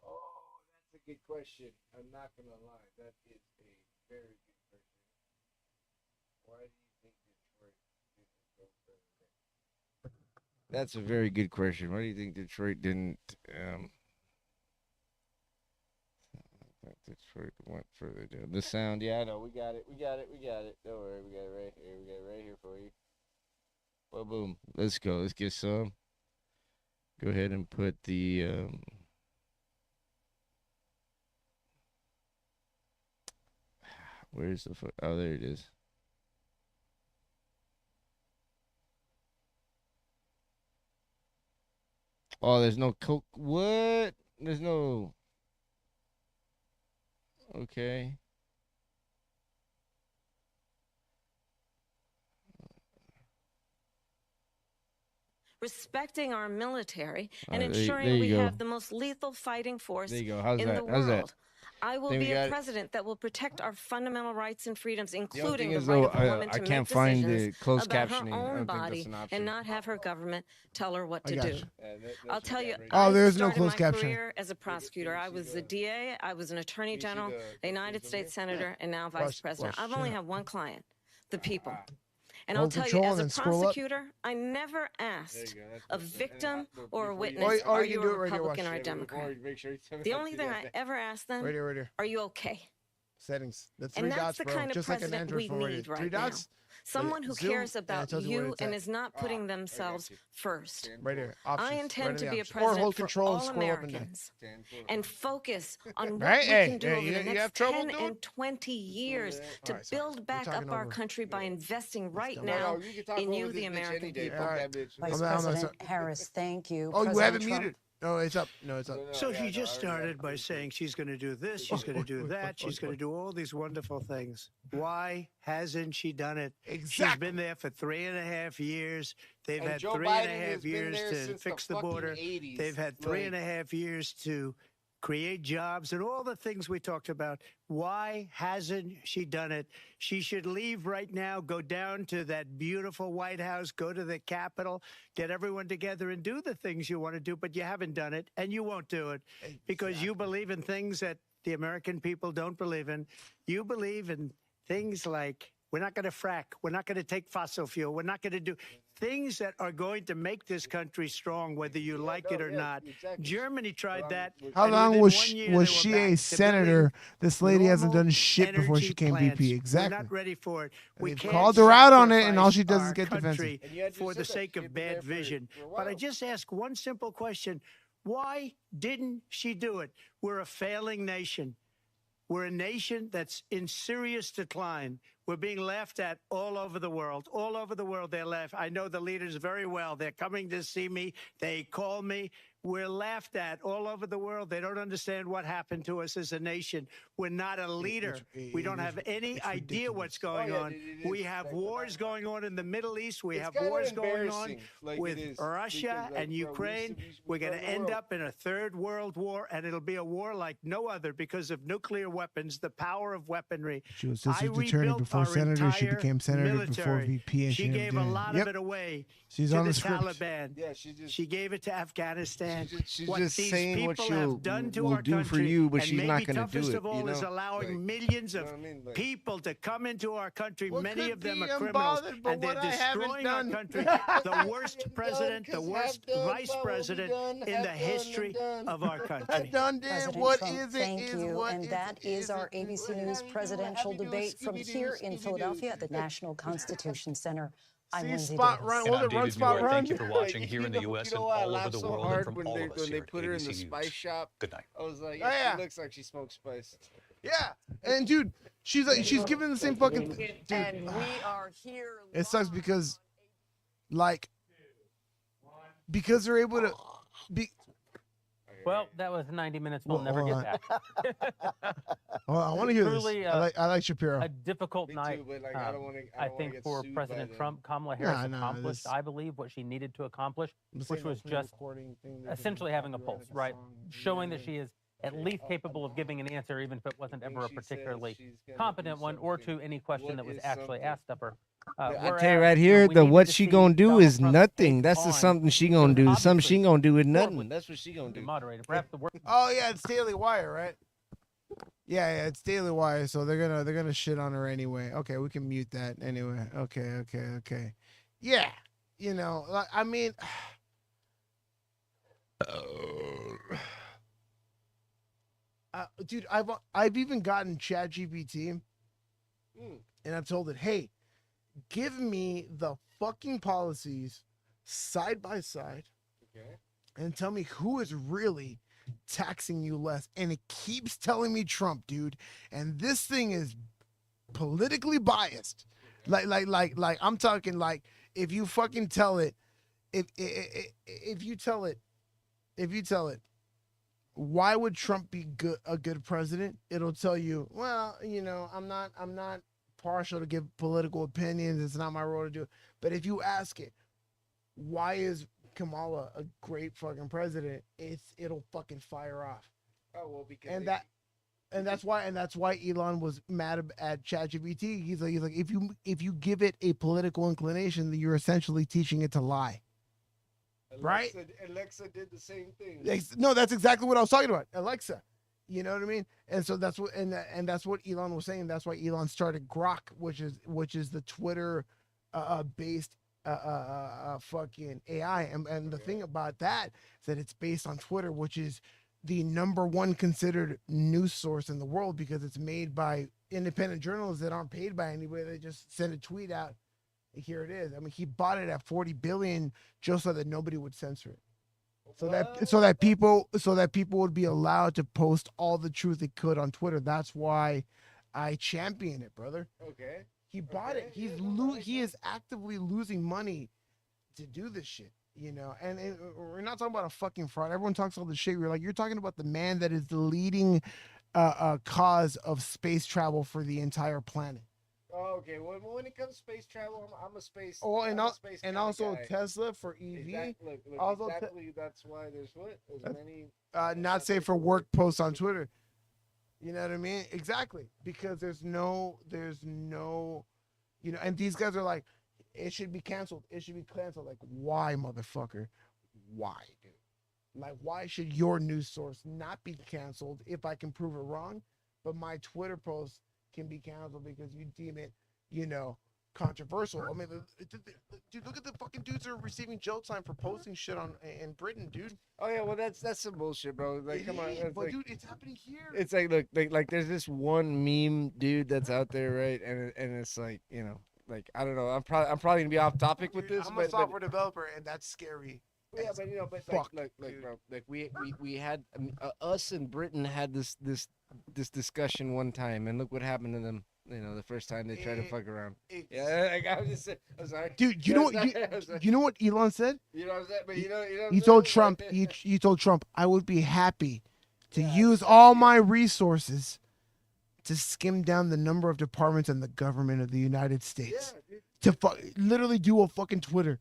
Oh, that's a good question. I'm not gonna lie. That is a very good question. Why do you think Detroit didn't go further? That's a very good question. Why do you think Detroit didn't? Detroit went further down. The sound, yeah, I know. We got it. Don't worry, we got it right here. We got it right here for you. Well, boom. Let's go. Let's get some. Go ahead and put the where's the oh, there it is. Oh, there's no coke. What? There's no. Okay. Respecting our military and there ensuring you we go. have the most lethal fighting force There you go. How's in that? the world. How's that? I will Then we be a got it. president that will protect our fundamental rights and freedoms, The only including thing the is, right though, of a woman I to can't make find the decisions closed about captioning. her I own don't think that's body an option. and not have her government tell her what I to got do. you. I'll tell you, Oh, I there's no started closed my captioning. career as a prosecutor. I was a DA, I was an attorney general, a United States senator, and now vice president. I've only had one client, the people. And I'll Hold tell you, control as and a then scroll up. prosecutor, I never asked a victim or a witness, Or are you you can do a it right here, Republican watch. or a Democrat? The only thing I ever asked them, Right here. are you okay? Settings. The three And that's dots, the bro. kind of Just like an president Android we phone right need here. right Three now. dots. Someone who Zoom, cares and it about tells you where you it's and at. is not putting themselves first. Right here. Options. I right intend in to the be a options. Or president hold for control and all scroll up and down. Americans and focus on what Right? we Hey, can do hey, over the you have next trouble 10 doing? and 20 years to Alright, sorry. build We're back talking up our over. country by investing right go. now in you, the American people. All right. Vice I'm not President sorry. Harris, thank you. Oh, you President haven't Trump- muted. No, it's up. No, it's up. So she just started by saying she's going to do this, she's going to do that, she's going to do all these wonderful things. Why hasn't she done it? She's Exactly. been there for 3.5 years. They've And had Joe 3.5 Biden has been years there to since fix the the fucking border. 80s. They've had Like- 3.5 years to create jobs and all the things we talked about. Why hasn't she done it? She should leave right now, go down to that beautiful White House, go to the Capitol, get everyone together and do the things you want to do, but you haven't done it and you won't do it because you believe in things that the American people don't believe in. You believe in things like we're not going to frack. We're not going to take fossil fuel. We're not going to do things that are going to make this country strong, whether you like it or not. Germany tried that. How and long within was 1 she, year, was they were she back a to senator? building This lady hasn't normal done shit before she energy came plants. VP. Exactly. We're not ready for it. We they've can't called her out on it, and all she does is sacrifice get our defensive. country And you had just for the said that. sake She's of been there bad for vision. a But I while. just ask one simple question. Why didn't she do it? We're a failing nation. We're a nation that's in serious decline. We're being laughed at all over the world. All over the world, they're laughed. I know the leaders very well. They're coming to see me. They call me. We're laughed at all over the world. They don't understand what happened to us as a nation. We're not a leader. We don't have any idea what's going on. We have wars going on in the Middle East. We have kinda wars going on embarrassing, like it with is, Russia because, like, and bro, Ukraine. We're going to run the end world. up in a third world war, and it'll be a war like no other because of nuclear weapons, the power of weaponry. She was I district attorney rebuilt before before our senator. She entire became senator before military. VP. And She gave a lot yep. of it away She's to on the the script. Taliban. Yeah, she gave it to Afghanistan. She's what just these saying what people she'll have done to will our do country, for you, but and she's maybe not going to toughest do it. of all You know? is allowing Like, millions of you know what I mean? Like, people to come into our country. What Many could of them be? are I'm criminals, bothered, but and they're what I haven't destroying our done. country. The worst president, the worst vice president in the history of our country. President What Trump, is it? thank Is you. what And is that it? is Is our it? ABC What News have you presidential do? debate from Scooby-Doo, here in Scooby-Doo. Philadelphia at the National Constitution Center. I'm See, Lindsay spot Davis. run. And Will I'm it run David spot Muir. run? Thank you for watching here in the U.S. You and know why I all over laughed the so world, hard and from when all they of us when they here put at her in the ABC spice News. shop? Good night. I was like, Oh, yeah. she looks like she smokes spice. Yeah, and dude, she's giving the same fucking dude. And we are here. It sucks because, like, because they're able to be. Well, that was 90 minutes we'll Well, never hold get back. Well, I want to hear this. Truly, I like Shapiro. A difficult Me night. too, but like, I don't want to. I think for President Trump, Kamala Harris accomplished, I believe, what she needed to accomplish, which was just essentially having a pulse, right? Showing that she is at least capable of giving an answer, even if it wasn't ever a particularly competent one, or to any question that was actually asked of her. I tell you right here, the what she gonna do is nothing. That's the something she gonna do. Something she gonna do is nothing. That's what she gonna do. Moderator, perhaps the word. Oh yeah, it's Daily Wire, right? Yeah, it's Daily Wire, so they're gonna shit on her anyway. Okay, we can mute that anyway. Okay. Yeah, you know, like, I mean, dude, I've even gotten ChatGPT, and I've told it, hey, give me the fucking policies side by side, and tell me who is really taxing you less. And it keeps telling me Trump, dude. And this thing is politically biased. Like I'm talking, like, if you fucking tell it, if you tell it, why would Trump be a good president? It'll tell you, well, you know, I'm not partial to give political opinions. It's not my role to do it. But if you ask it, why is Kamala a great fucking president? It'll fucking fire off. Oh well, because that's why Elon was mad at ChatGPT. He's like if you give it a political inclination, then you're essentially teaching it to lie. Right? Alexa did the same thing. No, that's exactly what I was talking about. Alexa. You know what I mean? And so that's what and that's what Elon was saying. That's why Elon started Grok, which is the Twitter based fucking AI. And the thing about that is that it's based on Twitter, which is the #1 considered news source in the world, because it's made by independent journalists that aren't paid by anybody. They just send a tweet out. Here it is. I mean, he bought it at $40 billion just so that nobody would censor it. So that people would be allowed to post all the truth they could on Twitter. That's why I champion it, brother. Okay. He bought it. He is actively losing money to do this shit, you know. And we're not talking about a fucking fraud. Everyone talks all this shit. You're talking about the man that is the leading cause of space travel for the entire planet. Oh, okay. When it comes to space travel, I'm a space. Oh, I'm a space and kinda also guy. Tesla for EV. Look, Also exactly. That's why there's many. Not safe for work posts on Twitter. You know what I mean? Exactly. Because there's no, you know, and these guys are like, it should be canceled. It should be canceled. Like, why, motherfucker? Why, dude? Like, why should your news source not be canceled if I can prove it wrong, but my Twitter post can be canceled because you deem it, you know, controversial? I mean, dude, look at the fucking dudes that are receiving jail time for posting shit in Britain, dude. Oh yeah, well that's some bullshit, bro. Like, come on, But like, dude, it's happening here. it's like, look, like there's this one meme dude that's out there, right? And it's like, you know, like, I don't know. I'm probably gonna be off topic with this, I'm but a software developer, and that's scary. yeah, but you know, but Fuck, look, bro, like we had us in Britain had this discussion one time, and look what happened to them. You know, the first time they tried to fuck around. Yeah, like, I was just saying, I'm sorry, Dude. You know what? You know what Elon said? You know what I'm saying? But you know He told Trump. He told Trump, I would be happy to use all my resources to skim down the number of departments in the government of the United States. Yeah, dude. To literally do a fucking Twitter.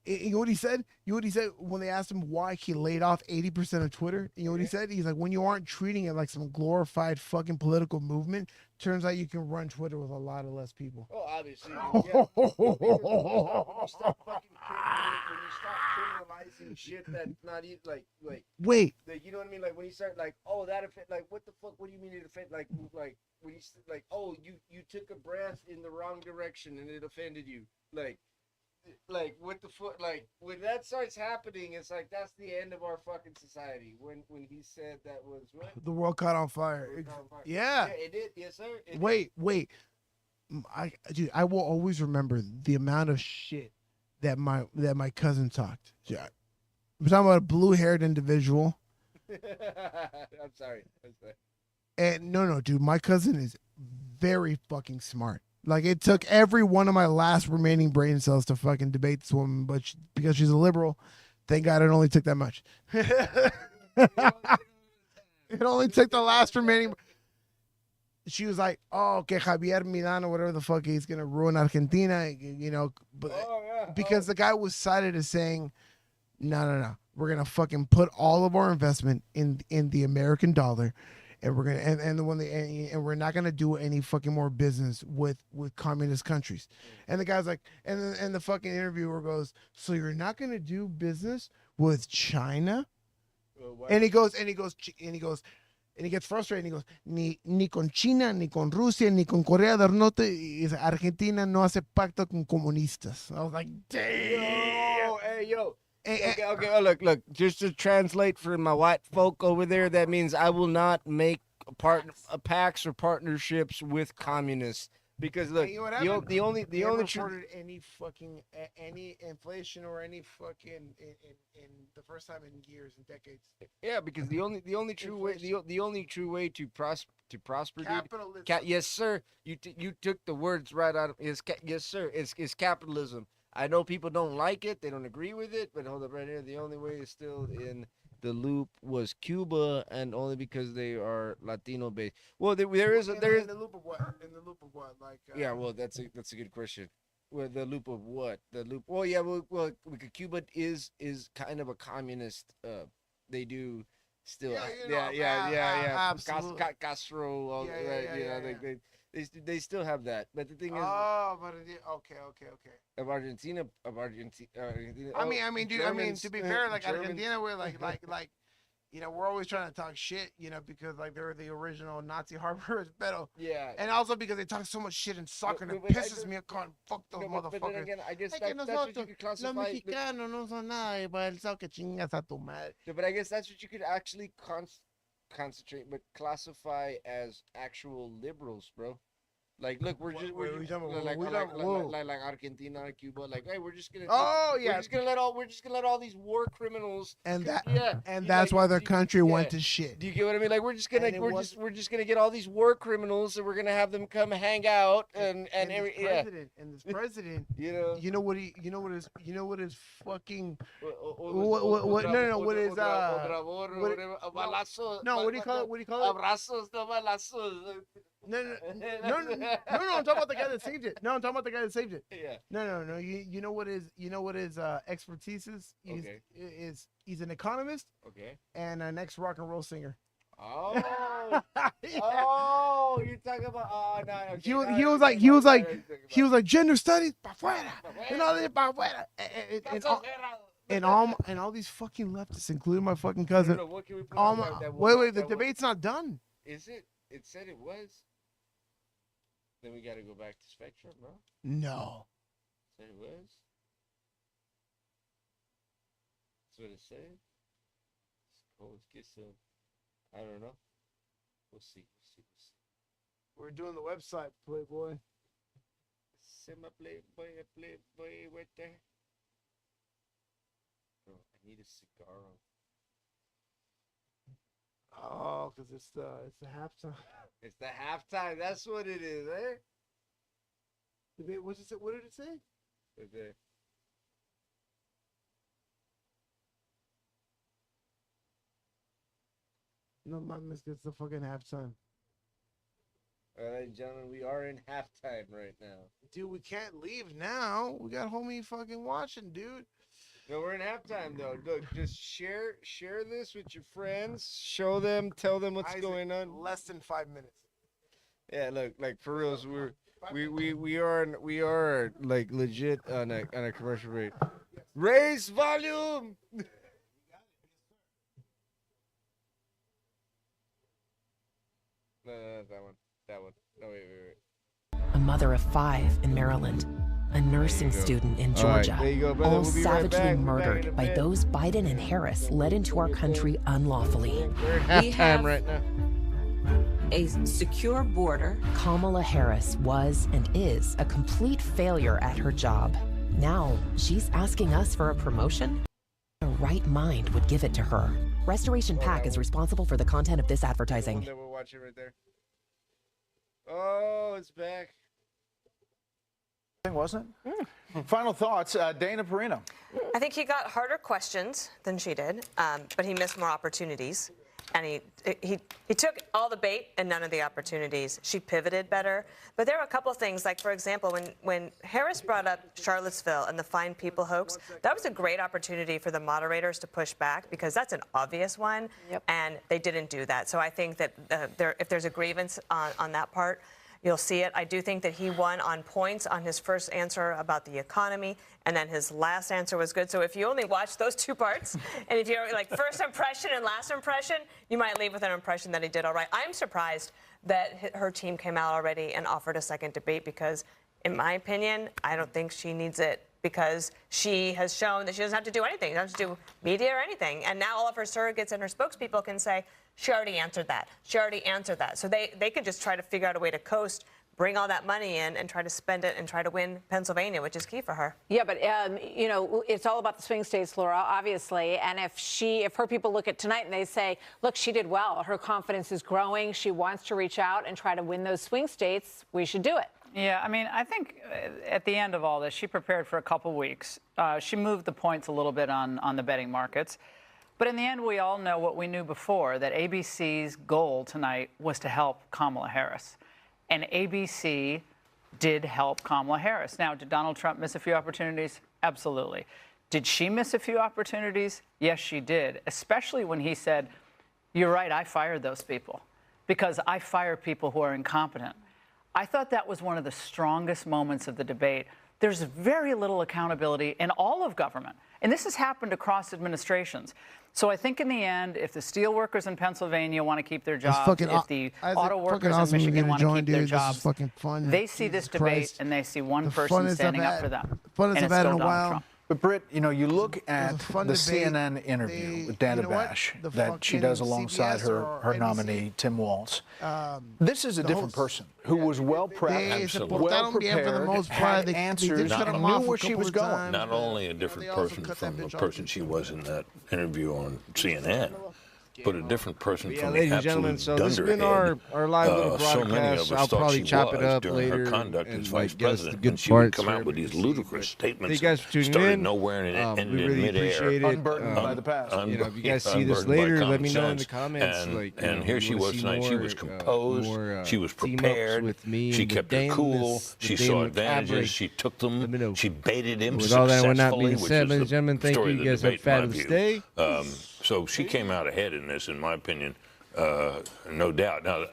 You know what he said? You know what he said when they asked him why he laid off 80% of Twitter? You know what he said? He's like, when you aren't treating it like some glorified fucking political movement, turns out you can run Twitter with a lot of less people. Oh, obviously. Yeah. When you stop criminalizing shit that's not even like. Wait. Like, you know what I mean? Like when you start like, oh, that offend. Like, what the fuck? What do you mean it offend? Like when you like, oh, you took a breath in the wrong direction and it offended you. Like what the fuck? Like when that starts happening, it's like that's the end of our fucking society. When he said that was what? The world caught on fire. Yeah. Yeah, it did. Yes, sir. Wait. Dude, I will always remember the amount of shit that my cousin talked. Yeah. I'm talking about a blue-haired individual. I'm sorry. And no, dude, my cousin is very fucking smart. Like, it took every one of my last remaining brain cells to fucking debate this woman, but because she's a liberal, thank God it only took that much. It only took the last remaining. She was like, oh, que Javier Milano, whatever the fuck, he's going to ruin Argentina, you know, but because the guy was cited as saying, no. We're going to fucking put all of our investment in the American dollar. And we're gonna and we're not gonna do any fucking more business with communist countries. And the guy's like, and the fucking interviewer goes, so you're not gonna do business with China? And he gets frustrated. And he goes, ni con China, ni con Rusia, ni con Corea del Norte. Argentina no hace pacto con comunistas. I was like, damn. Yo. Okay. Oh, look. Just to translate for my white folk over there, that means I will not make pacts or partnerships with communists because look, the only reported any fucking any inflation or any fucking in the first time in years and decades. Yeah, because the only true way to prosper, capitalism. Yes, sir. You took the words right out of his. Yes, sir. It's capitalism. I know people don't like it, they don't agree with it, but hold up right here. The only way is still in the loop was Cuba, and only because they are Latino based. Well, there is in the loop of what? In the loop of what? Like yeah, well, that's a good question. Well, the loop of what? The loop. Well, yeah, well, Cuba is kind of a communist. They do still. Yeah. Absolutely. Castro. They still have that, but the thing is. Oh, but okay. Of Argentina. I mean, dude. Germans, to be fair, like Germans, Argentina, we're like, you know, we're always trying to talk shit, you know, because like they're the original Nazi harborers, but and also because they talk so much shit in soccer, and it pisses me off. Fuck those motherfuckers. But then again, I guess that's what you could classify. Los mexicanos no son nada, para el soccer chingas a tu madre. But I guess that's what you could actually concentrate, but classify as actual liberals, bro. Like, look, we're like Argentina, Cuba. Like, hey, we're just gonna. We're just gonna let all these war criminals. And that's why their country went to shit. Do you get what I mean? Like, we're just gonna get all these war criminals, and we're gonna have them come hang out and this president. You know what his fucking what do you call it? Abrazos, no balazos. No, I'm talking about the guy that saved it. Yeah. No. You know what his expertise is? He's an economist. Okay. And an ex-rock and roll singer. Oh. Oh, you're talking about. Oh no. Okay, he was like gender studies pa fuera, and all this pa fuera, and all these fucking leftists, including my fucking cousin. What can we put wait, the debate's not done. Is it? It said it was. Then we got to go back to Spectrum, no? No. Said it was. That's what it said. Let's get some. I don't know. We'll see. We're doing the website, Playboy. Send my Playboy right there. Bro, I need a cigar. Oh, because it's the halftime. It's the halftime. That's what it is, eh? What did it say? Okay. No, mames, it's the fucking halftime. All right, gentlemen, we are in halftime right now. Dude, we can't leave now. We got homie fucking watching, dude. No, we're in halftime though. Look, just share this with your friends. Show them, tell them what's going on. Less than 5 minutes. Yeah, look, like for reals, we are like legit on a commercial rate. Raise volume. No, that one. No, wait. A mother of 5 in Maryland, a nursing student in Georgia, there you go, brother. all We'll be savagely right back. murdered by those Biden and Harris led into our country unlawfully. We're at We halftime have- right now. A secure border. Kamala Harris was and is a complete failure at her job. Now, she's asking us for a promotion? A right mind would give it to her. Restoration PAC is responsible for the content of this advertising. That we'll watch it right there. Oh, it's back. Wasn't it? Final thoughts, Dana Perino. I think he got harder questions than she did, but he missed more opportunities. And he took all the bait and none of the opportunities. She pivoted better. But there were a couple of things, like, for example, when Harris brought up Charlottesville and the Fine People hoax, that was a great opportunity for the moderators to push back because that's an obvious one, and they didn't do that. So I think that if there's a grievance on that part, you'll see it. I do think that he won on points on his first answer about the economy, and then his last answer was good. So if you only watch those two parts, and if you're like first impression and last impression, you might leave with an impression that he did all right. I'm surprised that her team came out already and offered a second debate because, in my opinion, I don't think she needs it because she has shown that she doesn't have to do anything. She doesn't have to do media or anything. And now all of her surrogates and her spokespeople can say, she already answered that. She already answered that. So they could just try to figure out a way to coast, bring all that money in, and try to spend it and try to win Pennsylvania, which is key for her. Yeah, but, you know, it's all about the swing states, Laura, obviously. And if her people look at tonight and they say, look, she did well, her confidence is growing, she wants to reach out and try to win those swing states, we should do it. Yeah, I mean, I think at the end of all this, she prepared for a couple weeks. She moved the points a little bit on the betting markets. But in the end, we all know what we knew before, that ABC's goal tonight was to help Kamala Harris. And ABC did help Kamala Harris. Now, did Donald Trump miss a few opportunities? Absolutely. Did she miss a few opportunities? Yes, she did, especially when he said, you're right, I fired those people because I fire people who are incompetent. I thought that was one of the strongest moments of the debate. There's very little accountability in all of government. And this has happened across administrations. So I think in the end, if the steel workers in Pennsylvania want to keep their jobs, if the auto workers in Michigan want to keep their jobs, they see this debate and they see one person standing up for them. And it's still Donald Trump. But Britt, you know, you look at the CNN interview with Dana Bash that she does alongside her nominee, Tim Walz. This is a different person who was well prepped, well prepared, had answers, and knew where she was going. Not only a different person from the person she was in that interview on CNN, but a different person from the ladies and gentlemen, absolute so this has been our live little so many of broadcast. us I'll thought probably she chop it was up during later her conduct and as vice get us the president, good and she would parts come for out with these everybody to see. ludicrous statements. Thank you guys for tuning started in. nowhere and ended We really in midair. appreciate it. Unburdened by the past. You know, if you guys see this later, let me know in the comments. And here she was tonight. She was composed. She was prepared. With me she kept her cool. She saw advantages. She took them. She baited him successfully. With all that and not being which said, is ladies and gentlemen, thank you. You guys have a fabulous day. So she came out ahead in this, in my opinion, no doubt. Now